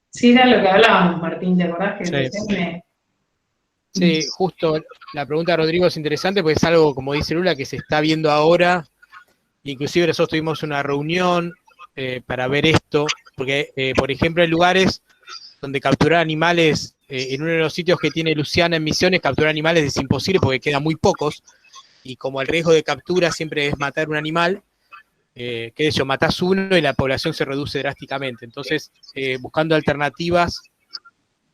Sí, era lo que hablábamos, Martín, ¿te acordás? Que Sí, justo la pregunta de Rodrigo es interesante porque es algo, como dice Lula, que se está viendo ahora. Inclusive nosotros tuvimos una reunión para ver esto, porque, por ejemplo, hay lugares donde capturar animales, en uno de los sitios que tiene Luciana en Misiones, capturar animales es imposible porque quedan muy pocos, y como el riesgo de captura siempre es matar un animal, qué sé yo, matás uno y la población se reduce drásticamente. Entonces, buscando alternativas,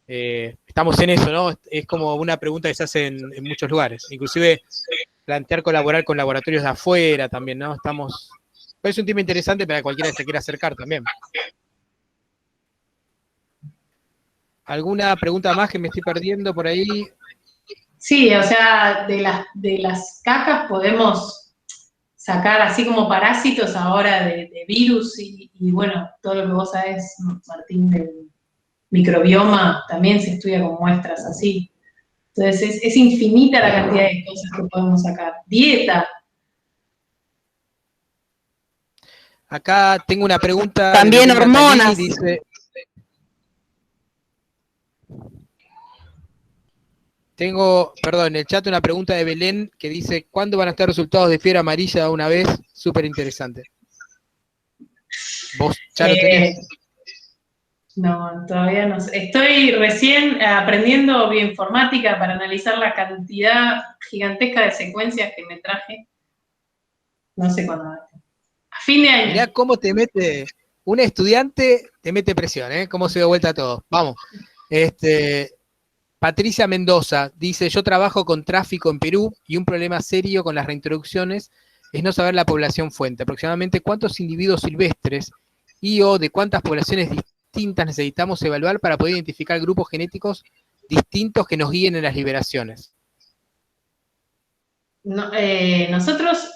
estamos en eso, ¿no? Es como una pregunta que se hace en muchos lugares. Inclusive plantear colaborar con laboratorios de afuera también, ¿no? Es un tema interesante para cualquiera que se quiera acercar también. ¿Alguna pregunta más que me estoy perdiendo por ahí? Sí, o sea, de las cacas podemos sacar así como parásitos ahora de virus y bueno, todo lo que vos sabés, Martín, del microbioma, también se estudia con muestras así. Entonces es infinita la cantidad de cosas que podemos sacar. Dieta. Acá tengo una pregunta. También hormonas. Dice, en el chat una pregunta de Belén que dice, ¿cuándo van a estar resultados de fiebre amarilla una vez? Súper interesante. ¿Vos ya lo tenés? No, todavía no sé. Estoy recién aprendiendo bioinformática para analizar la cantidad gigantesca de secuencias que me traje. No sé cuándo. A fin de año. Mirá cómo te mete, un estudiante te mete presión, ¿eh? Cómo se da vuelta todo. Vamos. Patricia Mendoza dice, yo trabajo con tráfico en Perú y un problema serio con las reintroducciones es no saber la población fuente. Aproximadamente cuántos individuos silvestres y o de cuántas poblaciones distintas necesitamos evaluar para poder identificar grupos genéticos distintos que nos guíen en las liberaciones. No, nosotros,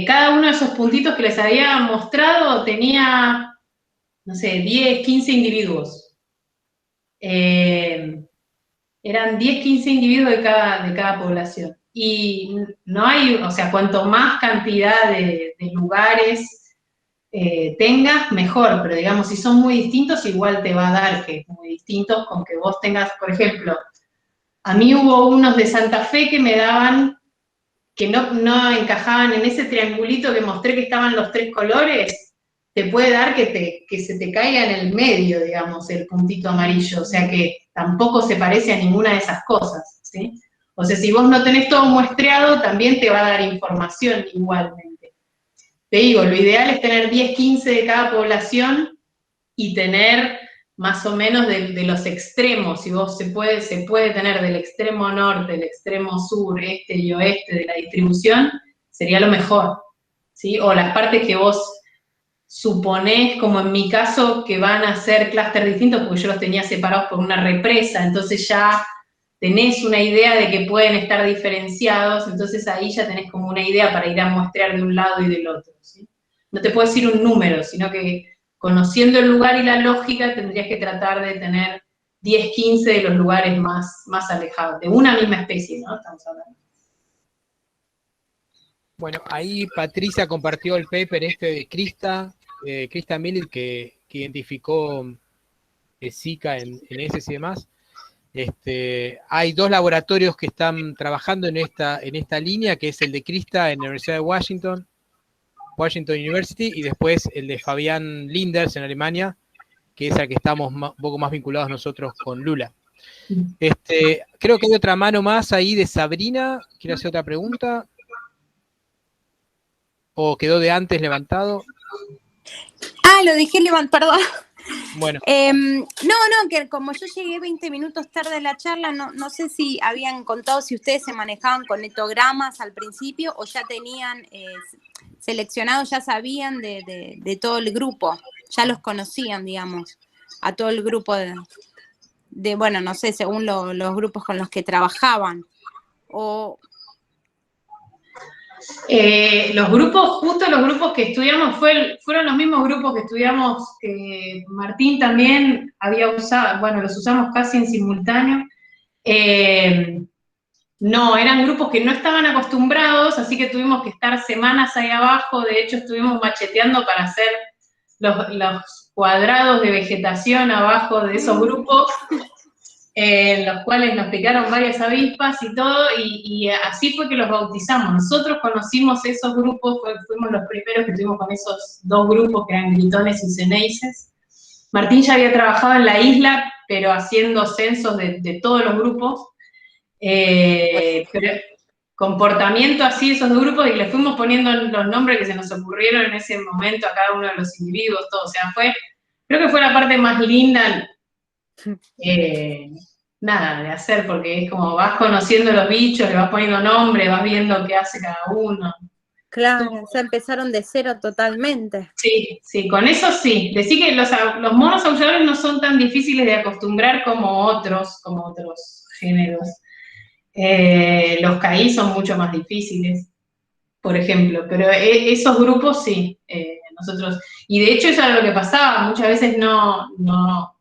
cada uno de esos puntitos que les había mostrado tenía, no sé, 10, 15 individuos. Eran 10, 15 individuos de cada población. Y no hay, o sea, cuanto más cantidad de lugares tengas, mejor, pero digamos, si son muy distintos, igual te va a dar que es muy distintos con que vos tengas, por ejemplo, a mí hubo unos de Santa Fe que me daban, que no encajaban en ese triangulito que mostré que estaban los 3 colores, te puede dar que se te caiga en el medio, digamos, el puntito amarillo, o sea que tampoco se parece a ninguna de esas cosas, ¿sí? O sea, si vos no tenés todo muestreado, también te va a dar información igualmente. Te digo, lo ideal es tener 10, 15 de cada población y tener más o menos de los extremos, si vos se puede tener del extremo norte, del extremo sur, este y oeste de la distribución, sería lo mejor, ¿sí? O las partes que vos suponés, como en mi caso, que van a ser clústeres distintos, porque yo los tenía separados por una represa, entonces ya tenés una idea de que pueden estar diferenciados, entonces ahí ya tenés como una idea para ir a muestrear de un lado y del otro, ¿sí? No te puedo decir un número, sino que conociendo el lugar y la lógica tendrías que tratar de tener 10, 15 de los lugares más alejados, de una misma especie, ¿no? Estamos hablando. Bueno, ahí Patricia compartió el paper de Krista Millet, que identificó Zika en heces y demás. Hay 2 laboratorios que están trabajando en esta línea, que es el de Krista en la Universidad de Washington University, y después el de Fabian Linders en Alemania, que es al que estamos un poco más vinculados nosotros con Lula. Creo que hay otra mano más ahí de Sabrina. ¿Quiere hacer otra pregunta? ¿O quedó de antes levantado? Lo dejé levantado, perdón. Bueno. No, que como yo llegué 20 minutos tarde a la charla, no sé si habían contado si ustedes se manejaban con etogramas al principio o ya tenían seleccionado, ya sabían de todo el grupo, ya los conocían, digamos, a todo el grupo de bueno, no sé, según los grupos con los que trabajaban. O... los grupos que estudiamos fueron los mismos grupos que estudiamos, que Martín también había usado, bueno, los usamos casi en simultáneo. No, eran grupos que no estaban acostumbrados, así que tuvimos que estar semanas ahí abajo. De hecho, estuvimos macheteando para hacer los cuadrados de vegetación abajo de esos grupos, en los cuales nos picaron varias avispas y todo, y así fue que los bautizamos. Nosotros conocimos esos grupos, fuimos los primeros que estuvimos con esos 2 grupos que eran gritones y ceneices. Martín ya había trabajado en la isla, pero haciendo censos de todos los grupos. Pero comportamiento así de esos grupos, y le fuimos poniendo los nombres que se nos ocurrieron en ese momento a cada uno de los individuos, todo. O sea, creo que fue la parte más linda, nada, de hacer, porque es como vas conociendo los bichos, le vas poniendo nombre, vas viendo qué hace cada uno. Claro, o sea, empezaron de cero totalmente. Sí, con eso sí. Decí que los monos aulladores no son tan difíciles de acostumbrar como otros géneros. Los caí son mucho más difíciles, por ejemplo, pero esos grupos sí, nosotros, y de hecho eso era lo que pasaba, muchas veces no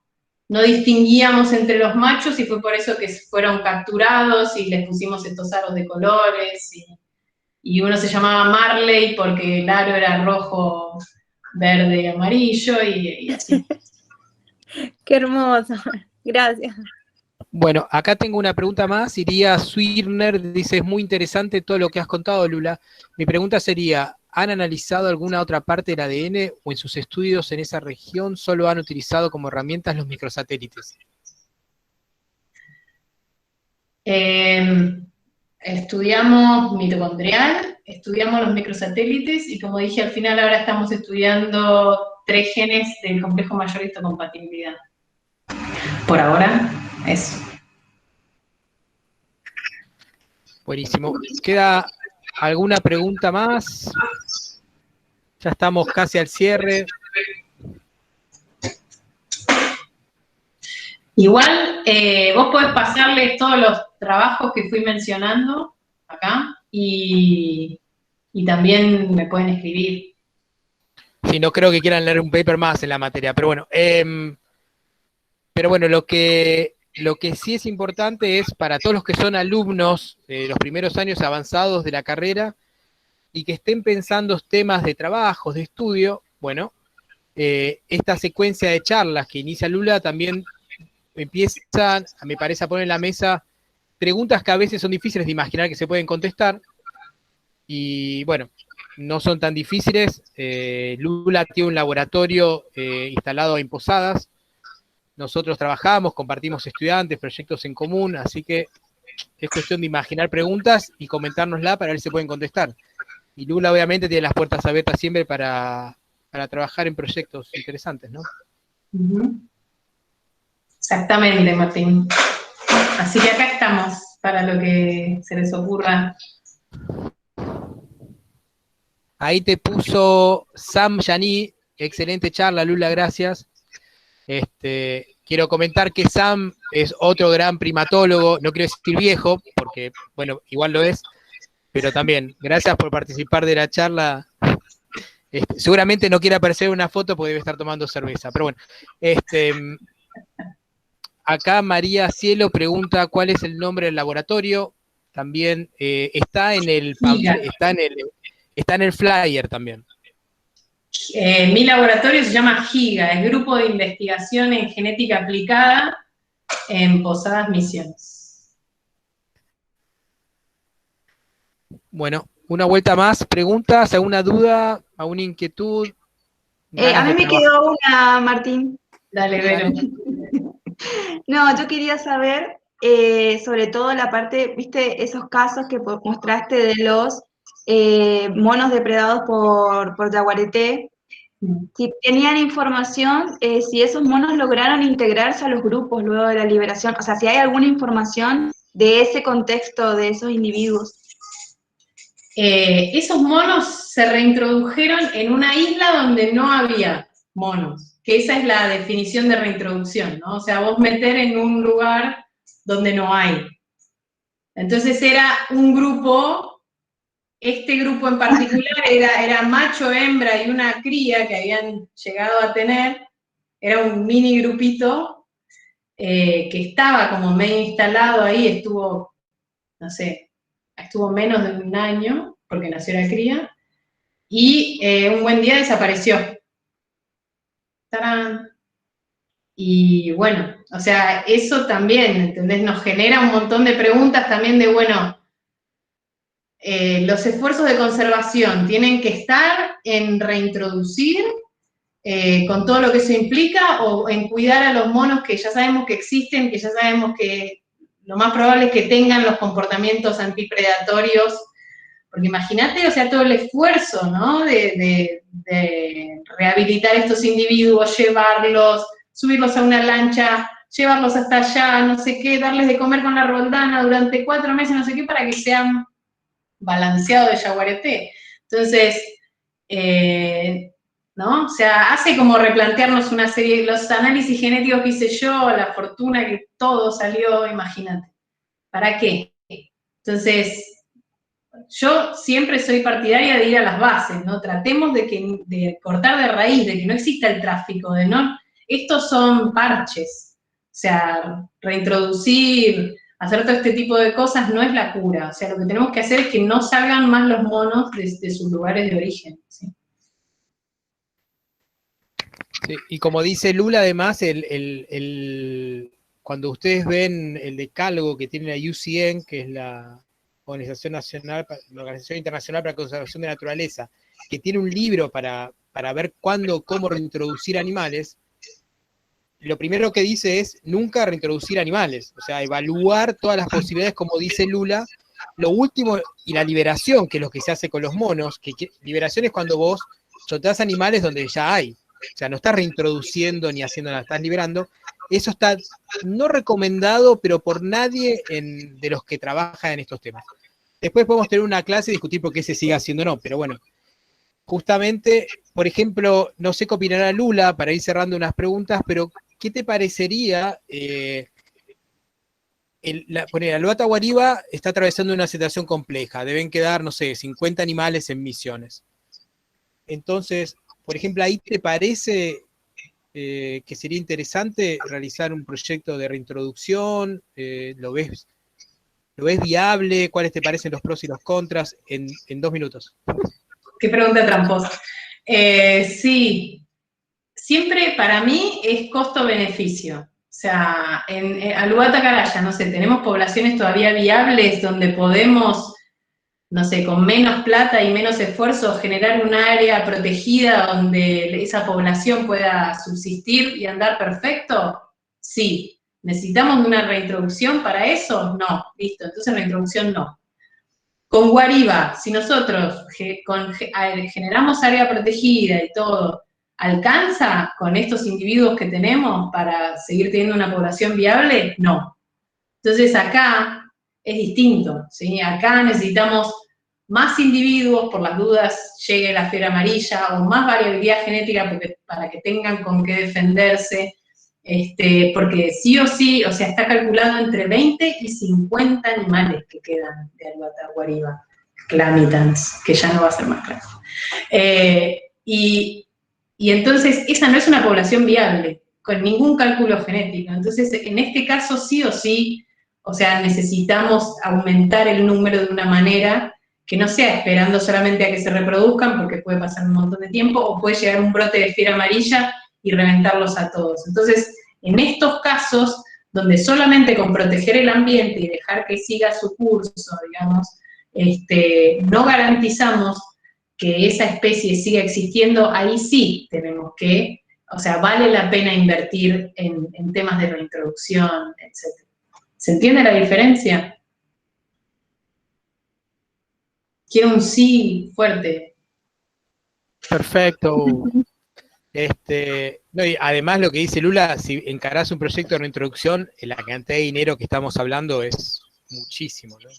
distinguíamos entre los machos, y fue por eso que fueron capturados y les pusimos estos aros de colores, y uno se llamaba Marley porque el aro era rojo, verde y amarillo, y así. Qué hermoso, gracias. Bueno, acá tengo una pregunta más. Iría Swirner, dice, es muy interesante todo lo que has contado, Lula. Mi pregunta sería, ¿han analizado alguna otra parte del ADN o en sus estudios en esa región solo han utilizado como herramientas los microsatélites? Estudiamos mitocondrial, estudiamos los microsatélites, y como dije al final, ahora estamos estudiando 3 genes del complejo mayor de histocompatibilidad. Por ahora, eso. Buenísimo. ¿Queda alguna pregunta más? Ya estamos casi al cierre. Igual, vos podés pasarles todos los trabajos que fui mencionando acá, y también me pueden escribir. Sí, no creo que quieran leer un paper más en la materia, pero bueno. Lo que sí es importante es para todos los que son alumnos de los primeros años avanzados de la carrera y que estén pensando temas de trabajos, de estudio, bueno, esta secuencia de charlas que inicia Lula también empiezan, me parece, a poner en la mesa preguntas que a veces son difíciles de imaginar que se pueden contestar, y bueno, no son tan difíciles. Lula tiene un laboratorio instalado en Posadas, nosotros trabajamos, compartimos estudiantes, proyectos en común, así que es cuestión de imaginar preguntas y comentárnosla para ver si se pueden contestar. Y Lula obviamente tiene las puertas abiertas siempre para trabajar en proyectos interesantes, ¿no? Exactamente, Martín. Así que acá estamos para lo que se les ocurra. Ahí te puso Sam Yani, excelente charla, Lula, gracias. Quiero comentar que Sam es otro gran primatólogo, no quiero decir viejo, porque, bueno, igual lo es, pero también, gracias por participar de la charla. Seguramente no quiere aparecer en una foto porque debe estar tomando cerveza, pero bueno. Acá María Cielo pregunta cuál es el nombre del laboratorio. También está en el está en el flyer también. Mi laboratorio se llama GIGA, es Grupo de Investigación en Genética Aplicada en Posadas Misiones. Bueno, una vuelta más. ¿Preguntas? ¿Alguna duda? ¿Alguna inquietud? A mí me quedó una, Martín. Dale, Vero. No, yo quería saber sobre todo la parte, viste, esos casos que mostraste de los monos depredados por yaguareté, si tenían información, si esos monos lograron integrarse a los grupos luego de la liberación, o sea, si hay alguna información de ese contexto, de esos individuos. Esos monos se reintrodujeron en una isla donde no había monos, que esa es la definición de reintroducción, ¿no? O sea, vos meter en un lugar donde no hay. Entonces era un grupo, este grupo en particular era macho, hembra y una cría que habían llegado a tener, era un mini grupito que estaba como medio instalado ahí, estuvo, no sé, estuvo menos de un año, porque nació la cría, y un buen día desapareció. ¡Tarán! Y bueno, o sea, eso también, ¿entendés? Nos genera un montón de preguntas también de, bueno, los esfuerzos de conservación tienen que estar en reintroducir con todo lo que eso implica, o en cuidar a los monos que ya sabemos que existen, que ya sabemos que lo más probable es que tengan los comportamientos antipredatorios, porque imagínate, o sea, todo el esfuerzo, ¿no? De rehabilitar estos individuos, llevarlos, subirlos a una lancha, llevarlos hasta allá, no sé qué, darles de comer con la roldana durante 4 meses, no sé qué, para que sean balanceados de yaguareté. Entonces, ¿no? O sea, hace como replantearnos una serie, los análisis genéticos que hice yo, la fortuna que todo salió, imagínate. ¿Para qué? Entonces, yo siempre soy partidaria de ir a las bases, ¿no? Tratemos de cortar de raíz, de que no exista el tráfico, de no, estos son parches. O sea, reintroducir, hacer todo este tipo de cosas no es la cura. O sea, lo que tenemos que hacer es que no salgan más los monos de sus lugares de origen, ¿sí? Sí, y como dice Lula, además, cuando ustedes ven el decálogo que tiene la UCN, que es la Organización Internacional para la Conservación de la Naturaleza, que tiene un libro para ver cómo reintroducir animales, lo primero que dice es nunca reintroducir animales, o sea, evaluar todas las posibilidades, como dice Lula. Lo último, y la liberación, que es lo que se hace con los monos, que liberación es cuando vos soltás animales donde ya hay. O sea, no estás reintroduciendo ni haciendo nada, estás liberando. Eso está no recomendado, pero por nadie de los que trabajan en estos temas. Después podemos tener una clase y discutir por qué se sigue haciendo o no, pero bueno. Justamente, por ejemplo, no sé qué opinará Lula, para ir cerrando unas preguntas, pero ¿qué te parecería? La Luata Guariba está atravesando una situación compleja. Deben quedar, no sé, 50 animales en Misiones. Entonces, por ejemplo, ¿ahí te parece que sería interesante realizar un proyecto de reintroducción? ¿Lo ves viable? ¿Cuáles te parecen los pros y los contras? En 2 minutos. Qué pregunta tramposa. Sí, siempre para mí es costo-beneficio. O sea, en Aluata Caraya, no sé, tenemos poblaciones todavía viables donde podemos, no sé, con menos plata y menos esfuerzo, generar un área protegida donde esa población pueda subsistir y andar perfecto. Sí. ¿Necesitamos una reintroducción para eso? No. Listo, entonces reintroducción no. Con Guariba, si nosotros generamos área protegida y todo, ¿alcanza con estos individuos que tenemos para seguir teniendo una población viable? No. Entonces acá es distinto, ¿sí? Acá necesitamos más individuos, por las dudas llegue la fiebre amarilla, o más variabilidad genética para que tengan con qué defenderse, porque sí o sí, o sea, está calculado entre 20 y 50 animales que quedan de Guariba, clamitans, que ya no va a ser más claro. Y entonces, esa no es una población viable, con ningún cálculo genético. Entonces, en este caso, sí o sí, o sea, necesitamos aumentar el número de una manera que no sea esperando solamente a que se reproduzcan, porque puede pasar un montón de tiempo, o puede llegar un brote de fiebre amarilla y reventarlos a todos. Entonces, en estos casos, donde solamente con proteger el ambiente y dejar que siga su curso, digamos, no garantizamos que esa especie siga existiendo, ahí sí tenemos que, o sea, vale la pena invertir en temas de reintroducción, etc. ¿Se entiende la diferencia? Quiero un sí fuerte. Perfecto. No, y además lo que dice Lula, si encarás un proyecto de reintroducción, la cantidad de dinero que estamos hablando es muchísimo, ¿no?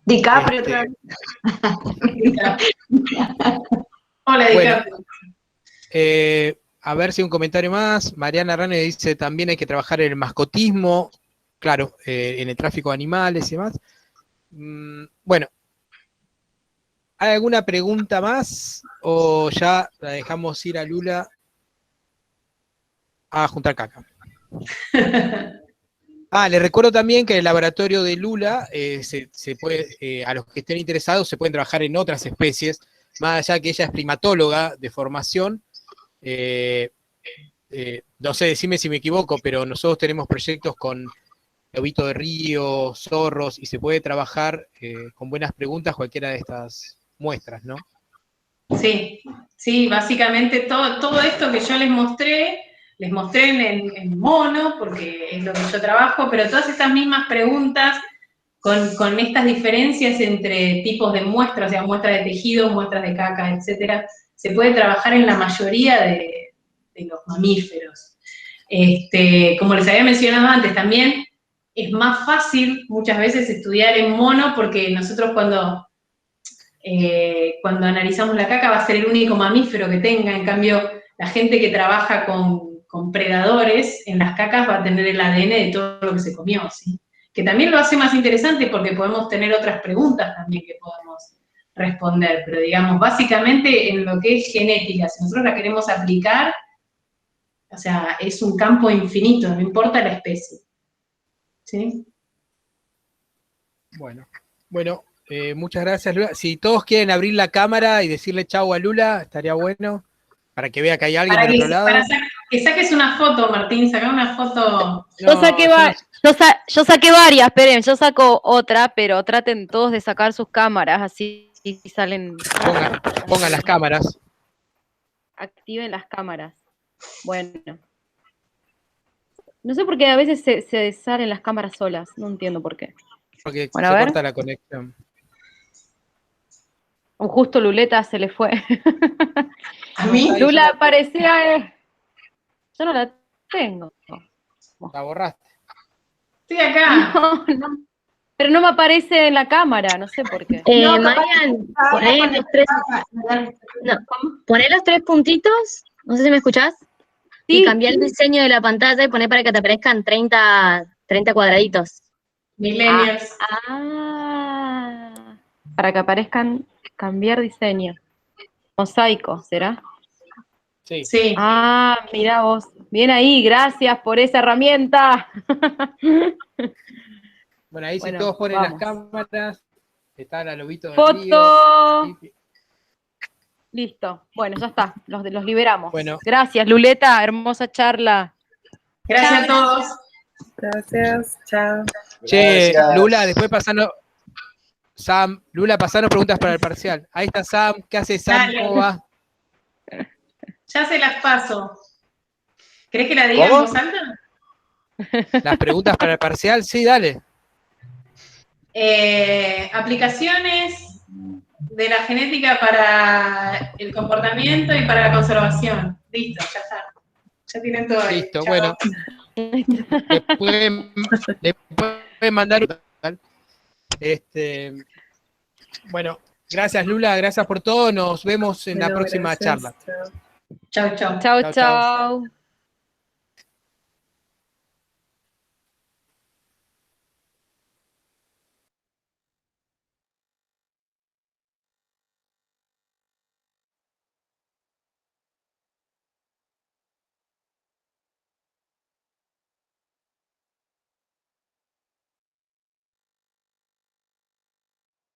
DiCaprio otra vez. Hola, Bueno, DiCaprio. a ver si un comentario más. Mariana Rane dice, también hay que trabajar en el mascotismo, claro, en el tráfico de animales y demás. Bueno, ¿hay alguna pregunta más o ya la dejamos ir a Lula a juntar caca? Les recuerdo también que en el laboratorio de Lula se puede, a los que estén interesados se pueden trabajar en otras especies, más allá que ella es primatóloga de formación. No sé, decime si me equivoco, pero nosotros tenemos proyectos con lobito de río, zorros, y se puede trabajar con buenas preguntas cualquiera de estas muestras, ¿no? Sí, sí, básicamente todo esto que yo les mostré en mono, porque es lo que yo trabajo, pero todas estas mismas preguntas con estas diferencias entre tipos de muestras, o sea, muestras de tejido, muestras de caca, etcétera, se puede trabajar en la mayoría de los mamíferos. Como les había mencionado antes, también es más fácil muchas veces estudiar en mono, porque nosotros cuando analizamos la caca va a ser el único mamífero que tenga, en cambio la gente que trabaja con predadores en las cacas va a tener el ADN de todo lo que se comió, ¿sí? Que también lo hace más interesante porque podemos tener otras preguntas también que podemos responder, pero digamos, básicamente en lo que es genética, si nosotros la queremos aplicar, o sea, es un campo infinito, no importa la especie, ¿sí? Bueno, muchas gracias, Lula. Si todos quieren abrir la cámara y decirle chau a Lula, estaría bueno, para que vea que hay alguien del otro lado. Para que saques una foto, Martín, saca una foto. Yo saqué varias, esperen, yo saco otra, pero traten todos de sacar sus cámaras, así salen. Pongan las cámaras. Activen las cámaras. Bueno. No sé por qué a veces se salen las cámaras solas, no entiendo por qué. Porque bueno, se corta la conexión. Justo Luleta se le fue. ¿A mí? Lula parecía... Yo no la tengo. La borraste. Estoy acá. No, pero no me aparece en la cámara, no sé por qué. Marian, poné los tres puntitos, no sé si me escuchás, ¿Sí? Y cambiar el diseño de la pantalla y poner para que te aparezcan 30 cuadraditos. Millennials. Para que aparezcan, cambiar diseño. Mosaico, ¿será? Sí. Sí. Mirá vos. Bien ahí, gracias por esa herramienta. Bueno, ahí si todos ponen las cámaras, está la lobito del ¡Foto! río. Listo. Bueno, ya está. Los liberamos. Bueno. Gracias, Luleta. Hermosa charla. Gracias a todos. Gracias. Chao. Che, Lula, después pasanos. Sam, Lula, pasanos preguntas para el parcial. Ahí está Sam. ¿Qué hace Sam? Dale. ¿Cómo va? Ya se las paso. ¿Querés que la diga en ¿Cómo? voz alta? Las preguntas para el parcial, sí, dale. Aplicaciones de la genética para el comportamiento y para la conservación. Listo, ya está. Ya tienen todo ahí. Listo, Chao. bueno. Le pueden mandar bueno, gracias Lula, gracias por todo. Nos vemos en la Bueno, próxima gracias. charla. Chao. Chau, chau. Chau, Chau, chau. chau.